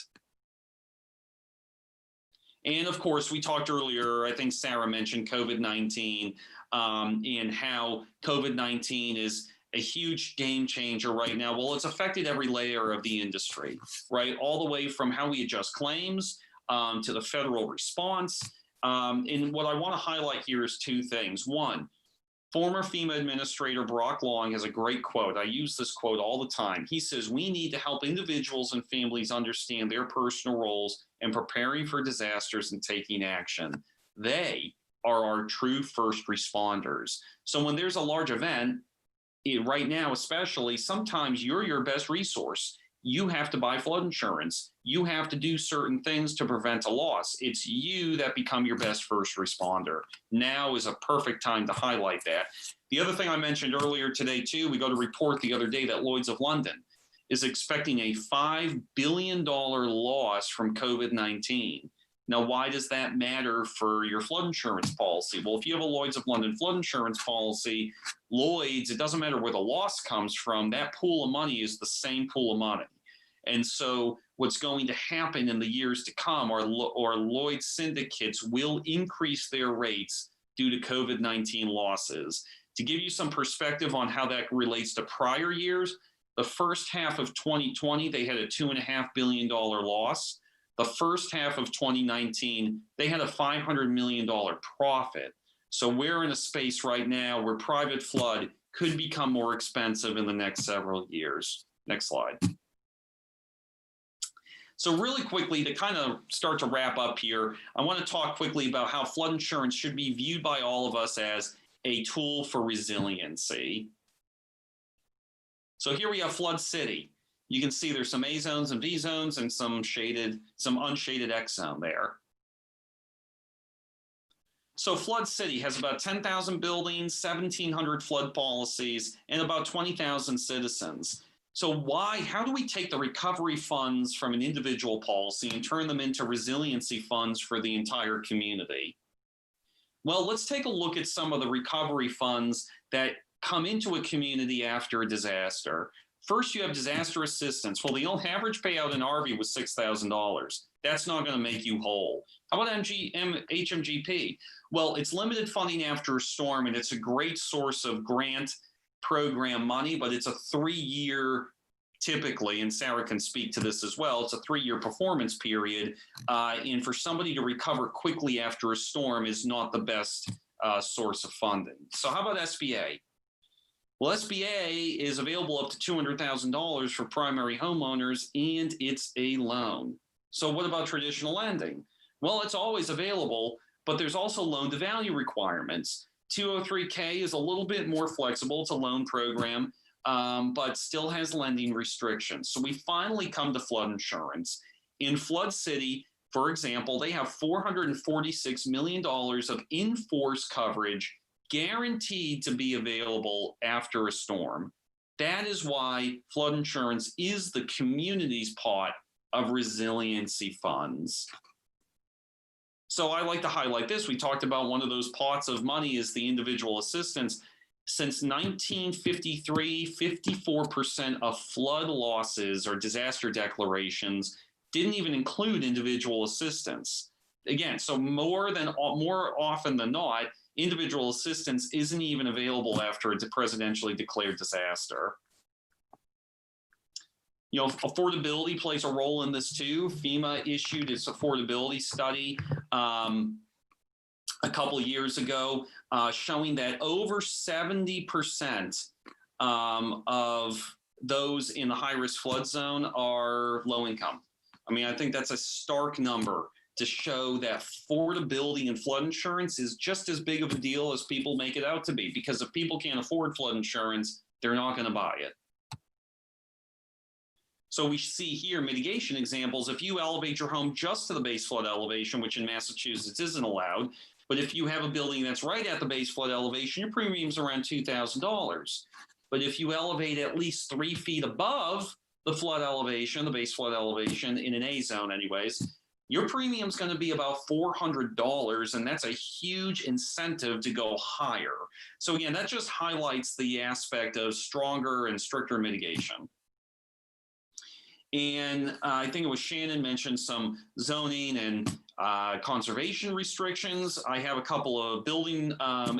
And of course, we talked earlier, I think Sarah mentioned COVID-19 and how COVID-19 is a huge game changer right now. Well, it's affected every layer of the industry, right? All the way from how we adjust claims to the federal response. And what I want to highlight here is two things. One, former FEMA Administrator Brock Long has a great quote. I use this quote all the time. He says, "We need to help individuals and families understand their personal roles in preparing for disasters and taking action. They are our true first responders." So when there's a large event, right now especially, sometimes you're your best resource. You have to buy flood insurance. You have to do certain things to prevent a loss. It's you that become your best first responder. Now is a perfect time to highlight that. The other thing I mentioned earlier today too, we got a report the other day that Lloyd's of London is expecting a $5 billion loss from COVID-19. Now, why does that matter for your flood insurance policy? Well, if you have a Lloyd's of London flood insurance policy, Lloyd's, it doesn't matter where the loss comes from, that pool of money is the same pool of money. And so what's going to happen in the years to come are Lloyd's syndicates will increase their rates due to COVID-19 losses. To give you some perspective on how that relates to prior years, the first half of 2020, they had a $2.5 billion loss. The first half of 2019, they had a $500 million profit. So we're in a space right now where private flood could become more expensive in the next several years. Next slide. So really quickly, to kind of start to wrap up here, I want to talk quickly about how flood insurance should be viewed by all of us as a tool for resiliency. So here we have Flood City. You can see there's some A zones and V zones and some unshaded X zone there. So Flood City has about 10,000 buildings, 1,700 flood policies, and about 20,000 citizens. So how do we take the recovery funds from an individual policy and turn them into resiliency funds for the entire community? Well, let's take a look at some of the recovery funds that come into a community after a disaster. First, you have disaster assistance. Well, the average payout in RV was $6,000. That's not going to make you whole. How about HMGP? Well, it's limited funding after a storm, and it's a great source of grant program money, but it's a 3-year typically, and Sarah can speak to this as well, it's a 3-year performance period. And for somebody to recover quickly after a storm is not the best source of funding. So how about SBA? Well, SBA is available up to $200,000 for primary homeowners, and it's a loan. So what about traditional lending? Well, it's always available, but there's also loan to value requirements. 203K is a little bit more flexible. It's a loan program, but still has lending restrictions. So we finally come to flood insurance. In Flood City, for example, they have $446 million of in-force coverage guaranteed to be available after a storm. That is why flood insurance is the community's pot of resiliency funds. So I like to highlight this. We talked about one of those pots of money is the individual assistance. Since 1953, 54% of flood losses or disaster declarations didn't even include individual assistance. Again, so more often than not, individual assistance isn't even available after a presidentially declared disaster. You know, affordability plays a role in this too. FEMA issued its affordability study a couple of years ago, showing that over 70% of those in the high-risk flood zone are low income. I mean, I think that's a stark number to show that affordability in flood insurance is just as big of a deal as people make it out to be, because if people can't afford flood insurance, they're not going to buy it. So we see here mitigation examples. If you elevate your home just to the base flood elevation, which in Massachusetts isn't allowed, but if you have a building that's right at the base flood elevation, your premium's around $2,000. But if you elevate at least 3 feet above the flood elevation, the base flood elevation in an A zone anyways, your premium's going to be about $400, and that's a huge incentive to go higher. So again, that just highlights the aspect of stronger and stricter mitigation. And I think it was Shannon mentioned some zoning and conservation restrictions. I have a couple of building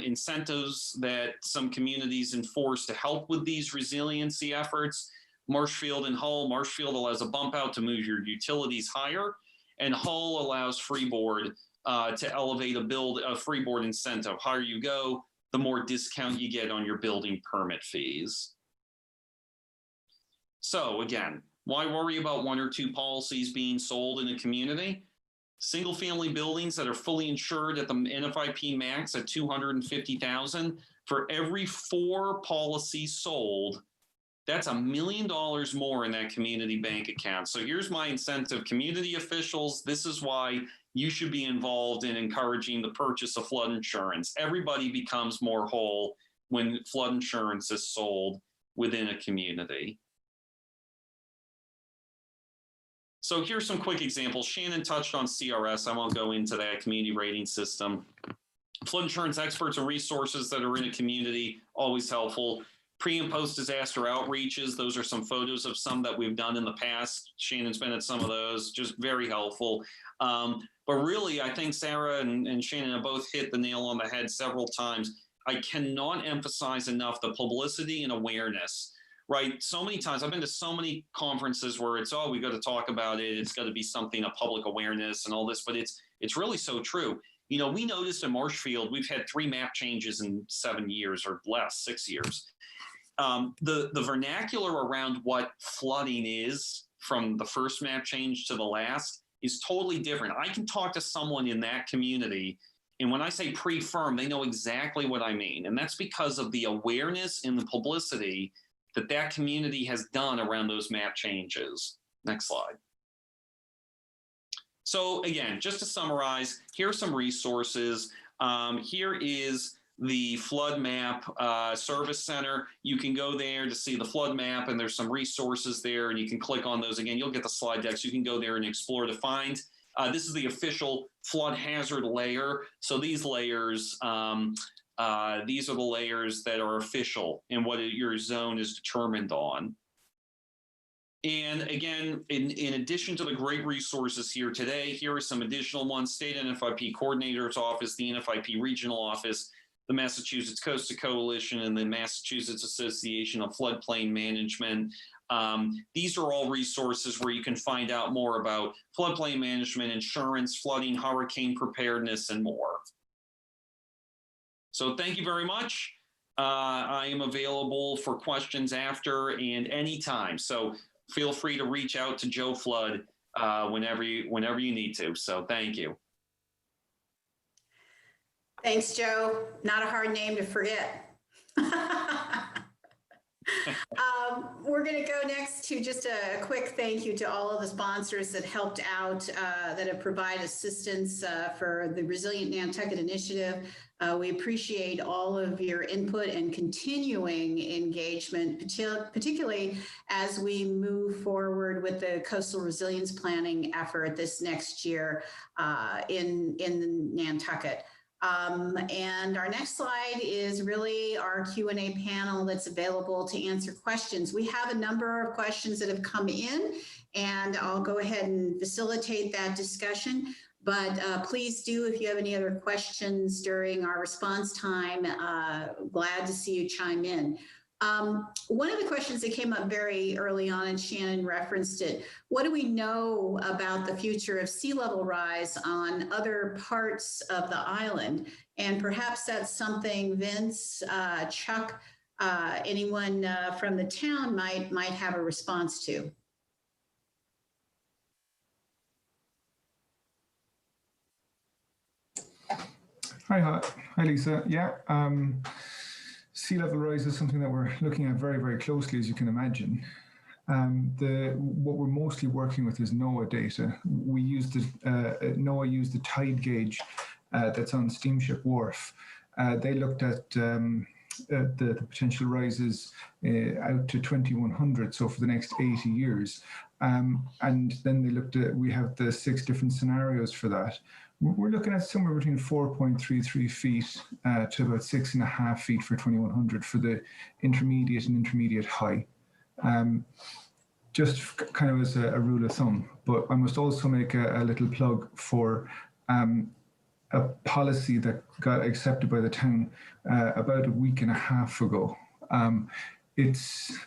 incentives that some communities enforce to help with these resiliency efforts. Marshfield and Hull. Marshfield allows a bump out to move your utilities higher, and Hull allows freeboard to elevate a freeboard incentive. Higher you go, the more discount you get on your building permit fees. So again, why worry about 1 or 2 policies being sold in a community? Single family buildings that are fully insured at the NFIP max at $250,000, for every 4 policies sold, that's $1 million more in that community bank account. So here's my incentive, community officials. This is why you should be involved in encouraging the purchase of flood insurance. Everybody becomes more whole when flood insurance is sold within a community. So here's some quick examples. Shannon touched on CRS. I won't go into that community rating system. Flood insurance experts and resources that are in a community, always helpful. Pre and post disaster outreaches. Those are some photos of some that we've done in the past. Shannon's been at some of those, just very helpful. But really, I think Sarah and Shannon have both hit the nail on the head several times. I cannot emphasize enough the publicity and awareness. Right. So many times I've been to so many conferences where it's, oh, we got to talk about it. It's got to be something of public awareness and all this. But it's really so true. You know, we noticed in Marshfield, we've had 3 map changes in 7 years or less, 6 years. The vernacular around what flooding is from the first map change to the last is totally different. I can talk to someone in that community, and when I say pre-firm, they know exactly what I mean. And that's because of the awareness and the publicity that community has done around those map changes. Next slide. So again, just to summarize, here are some resources. Here is the flood map service center. You can go there to see the flood map, and there's some resources there, and you can click on those. Again, you'll get the slide deck, so you can go there and explore to find. This is the official flood hazard layer. So these layers, these are the layers that are official and what your zone is determined on. And again, in addition to the great resources here today, here are some additional ones: State NFIP Coordinator's Office, the NFIP Regional Office, the Massachusetts Coastal Coalition, and the Massachusetts Association of Floodplain Management. These are all resources where you can find out more about floodplain management, insurance, flooding, hurricane preparedness, and more. So thank you very much. I am available for questions after and anytime. So feel free to reach out to Joe Flood whenever you need to. So thank you. Thanks, Joe. Not a hard name to forget. We're going to go next to just a quick thank you to all of the sponsors that helped out, that have provided assistance for the Resilient Nantucket Initiative. We appreciate all of your input and continuing engagement, particularly as we move forward with the coastal resilience planning effort this next year in Nantucket. And our next slide is really our Q&A panel that's available to answer questions. We have a number of questions that have come in, and I'll go ahead and facilitate that discussion. But please do, if you have any other questions during our response time, glad to see you chime in. One of the questions that came up very early on, and Shannon referenced it, what do we know about the future of sea level rise on other parts of the island? And perhaps that's something Vince, Chuck, anyone from the town might have a response to. Hi, Lisa. Yeah, sea level rise is something that we're looking at very, very closely, as you can imagine. What we're mostly working with is NOAA data. We use NOAA used the tide gauge that's on Steamship Wharf. They looked at the potential rises out to 2100, so for the next 80 years. And then they looked at, we have the 6 different scenarios for that. We're looking at somewhere between 4.33 feet to about 6.5 feet for 2100 for the intermediate and intermediate high. Just kind of as a rule of thumb. But I must also make a little plug for a policy that got accepted by the town about a week and a half ago. It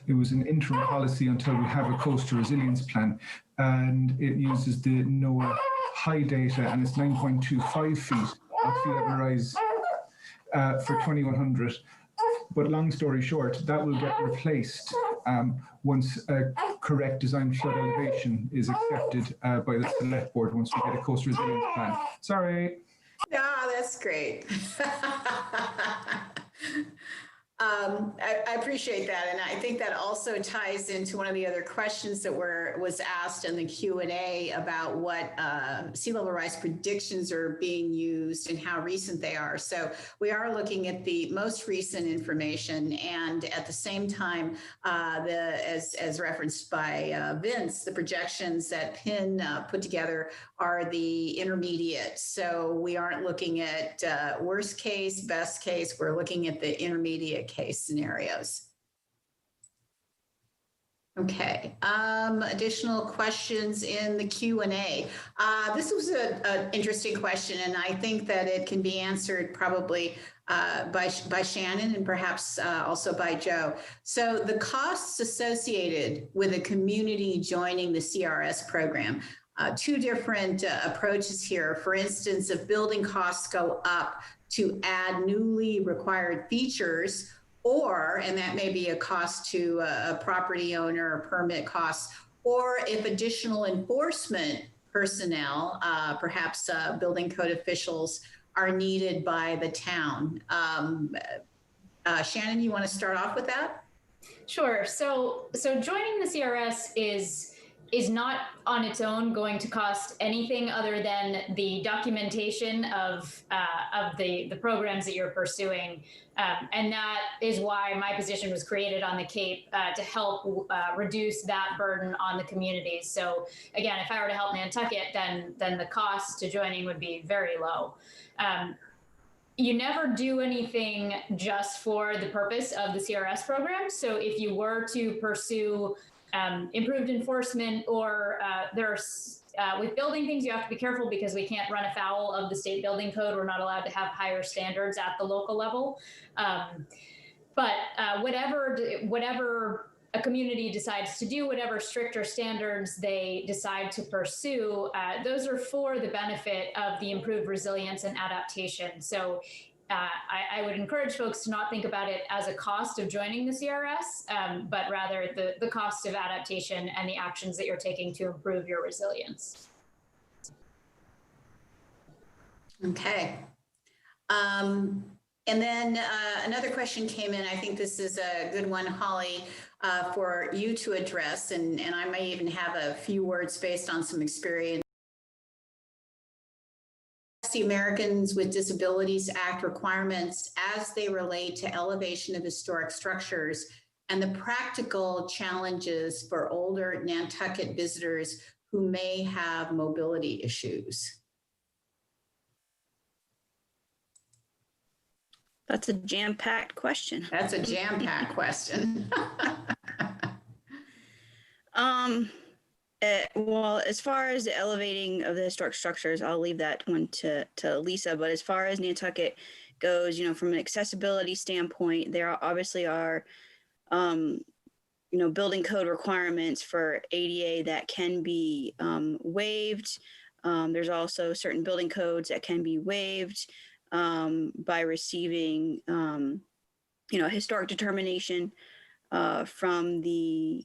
was an interim policy until we have a coastal resilience plan, and it uses the NOAA high data, and it's 9.25 feet of sea level rise for 2100. But long story short, that will get replaced once a correct design flood elevation is accepted by the select board once we get a coastal resilience plan. Sorry. No, that's great. I appreciate that, and I think that also ties into one of the other questions that was asked in the Q&A about what sea level rise predictions are being used and how recent they are. So we are looking at the most recent information, and at the same time, as referenced by Vince, the projections that PIN put together are the intermediate. So we aren't looking at worst case, best case. We're looking at the intermediate case scenarios. Okay, additional questions in the Q&A. This was an interesting question, and I think that it can be answered probably by Shannon and perhaps also by Joe. So the costs associated with a community joining the CRS program, 2 different approaches here. For instance, if building costs go up to add newly required features, or, and that may be a cost to a property owner or permit costs, or if additional enforcement personnel, perhaps building code officials, are needed by the town. Shannon, you want to start off with that? Sure. So joining the CRS is not on its own going to cost anything other than the documentation of the programs that you're pursuing. And that is why my position was created on the Cape to help reduce that burden on the communities. So again, if I were to help Nantucket, then the cost to joining would be very low. You never do anything just for the purpose of the CRS program. So if you were to pursue improved enforcement, or with building things, you have to be careful because we can't run afoul of the state building code. We're not allowed to have higher standards at the local level. But whatever a community decides to do, whatever stricter standards they decide to pursue, those are for the benefit of the improved resilience and adaptation. So I would encourage folks to not think about it as a cost of joining the CRS, but rather the cost of adaptation and the actions that you're taking to improve your resilience. Okay. And then another question came in. I think this is a good one, Holly, for you to address. And I may even have a few words based on some experience. The Americans with Disabilities Act requirements as they relate to elevation of historic structures and the practical challenges for older Nantucket visitors who may have mobility issues. That's a jam-packed question. That's a jam-packed question. Well, as far as the elevating of the historic structures, I'll leave that one to Lisa. But as far as Nantucket goes, from an accessibility standpoint, there obviously are, building code requirements for ADA that can be waived. There's also certain building codes that can be waived by receiving, a historic determination from the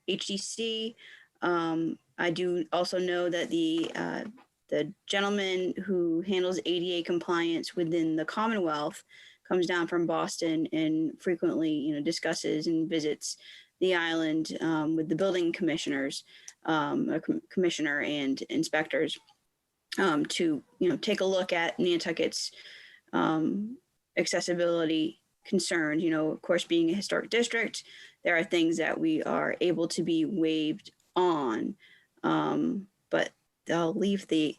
HDC. I do also know that the gentleman who handles ADA compliance within the Commonwealth comes down from Boston and frequently, discusses and visits the island with the building commissioners, commissioner and inspectors to, take a look at Nantucket's accessibility concerns. Of course, being a historic district, there are things that we are able to be waived on, but I'll leave the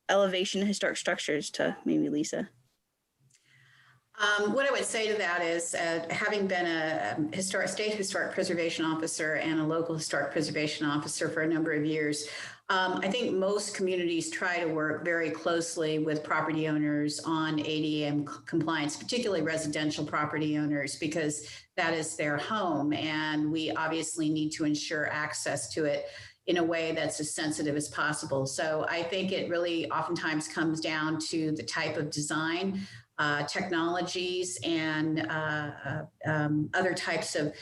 elevation of historic structures to maybe Lisa. What I would say to that is, having been a state historic preservation officer and a local historic preservation officer for a number of years, I think most communities try to work very closely with property owners on ADA compliance, particularly residential property owners, because that is their home. And we obviously need to ensure access to it in a way that's as sensitive as possible. So I think it really oftentimes comes down to the type of design, technologies, and other types of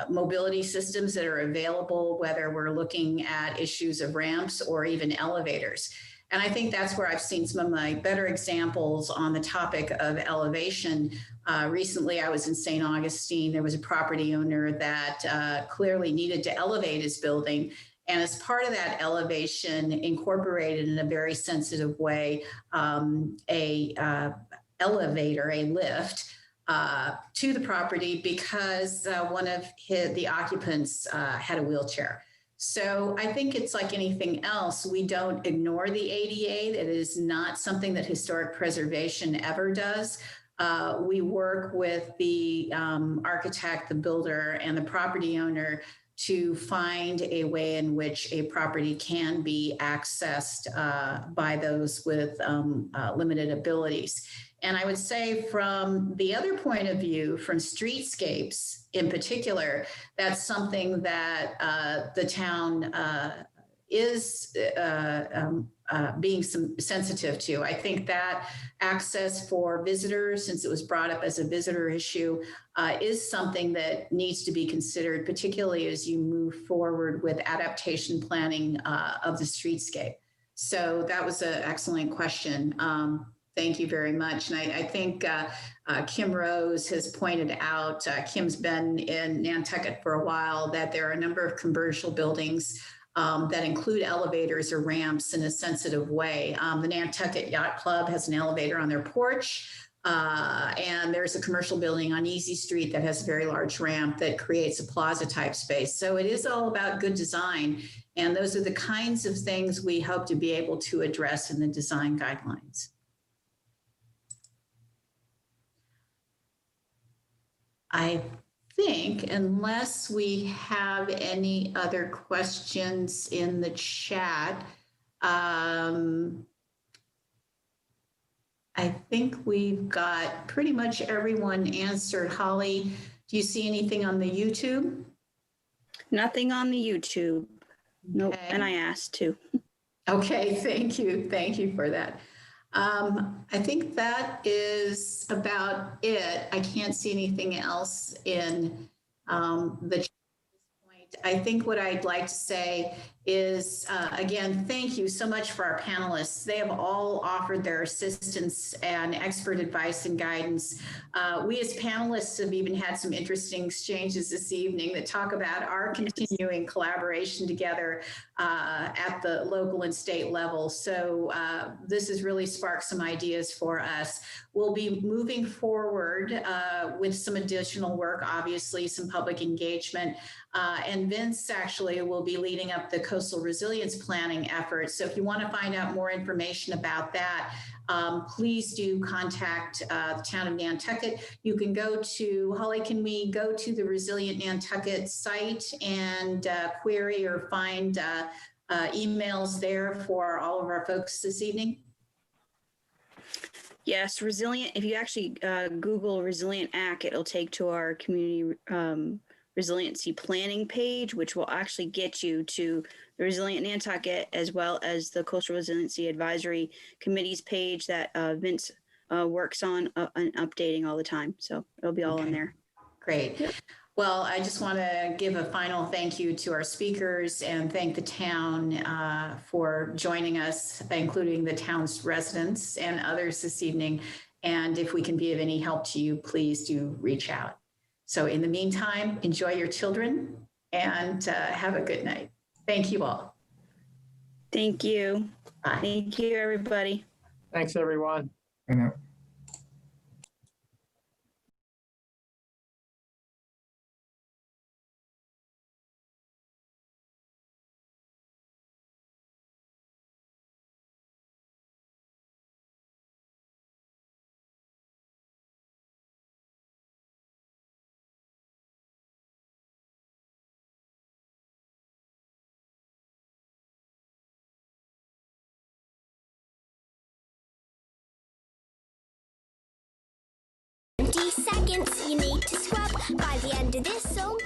mobility systems that are available, whether we're looking at issues of ramps or even elevators. And I think that's where I've seen some of my better examples on the topic of elevation. Recently, I was in St. Augustine. There was a property owner that clearly needed to elevate his building. And as part of that elevation, incorporated in a very sensitive way, a elevator, a lift, to the property because one of the occupants had a wheelchair. So I think it's like anything else. We don't ignore the ADA. It is not something that historic preservation ever does. We work with the architect, the builder, and the property owner to find a way in which a property can be accessed by those with limited abilities. And I would say from the other point of view, from streetscapes in particular, that's something that the town is being sensitive to. I think that access for visitors, since it was brought up as a visitor issue, is something that needs to be considered, particularly as you move forward with adaptation planning of the streetscape. So that was an excellent question. Thank you very much. And I think Kim Rose has pointed out, Kim's been in Nantucket for a while, that there are a number of commercial buildings that include elevators or ramps in a sensitive way. The Nantucket Yacht Club has an elevator on their porch. And there's a commercial building on Easy Street that has a very large ramp that creates a plaza type space. So it is all about good design. And those are the kinds of things we hope to be able to address in the design guidelines. I think, unless we have any other questions in the chat, I think we've got pretty much everyone answered. Holly, do you see anything on the YouTube? Nothing on the YouTube. Nope. Okay. And I asked too. Okay, thank you. Thank you for that. I think that is about it. I can't see anything else in the point. I think what I'd like to say is, again, thank you so much for our panelists. They have all offered their assistance and expert advice and guidance. We as panelists have even had some interesting exchanges this evening that talk about our continuing collaboration together at the local and state level. So this has really sparked some ideas for us. We'll be moving forward with some additional work, obviously, some public engagement. And Vince actually will be leading up the coastal resilience planning effort. So if you want to find out more information about that, please do contact the town of Nantucket. You can go to, Holly, can we go to the Resilient Nantucket site and query or find emails there for all of our folks this evening? Yes, resilient. If you actually Google Resilient Act, it'll take to our community resiliency planning page, which will actually get you to the Resilient Nantucket as well as the Coastal Resiliency Advisory Committee's page that Vince works on and updating all the time. So it'll be all in there. Great. Yep. Well, I just want to give a final thank you to our speakers and thank the town for joining us, including the town's residents and others this evening. And if we can be of any help to you, please do reach out. So in the meantime, enjoy your children and have a good night. Thank you all. Thank you. Bye. Thank you, everybody. Thanks, everyone. I know. Seconds you need to scrub. By the end of this song,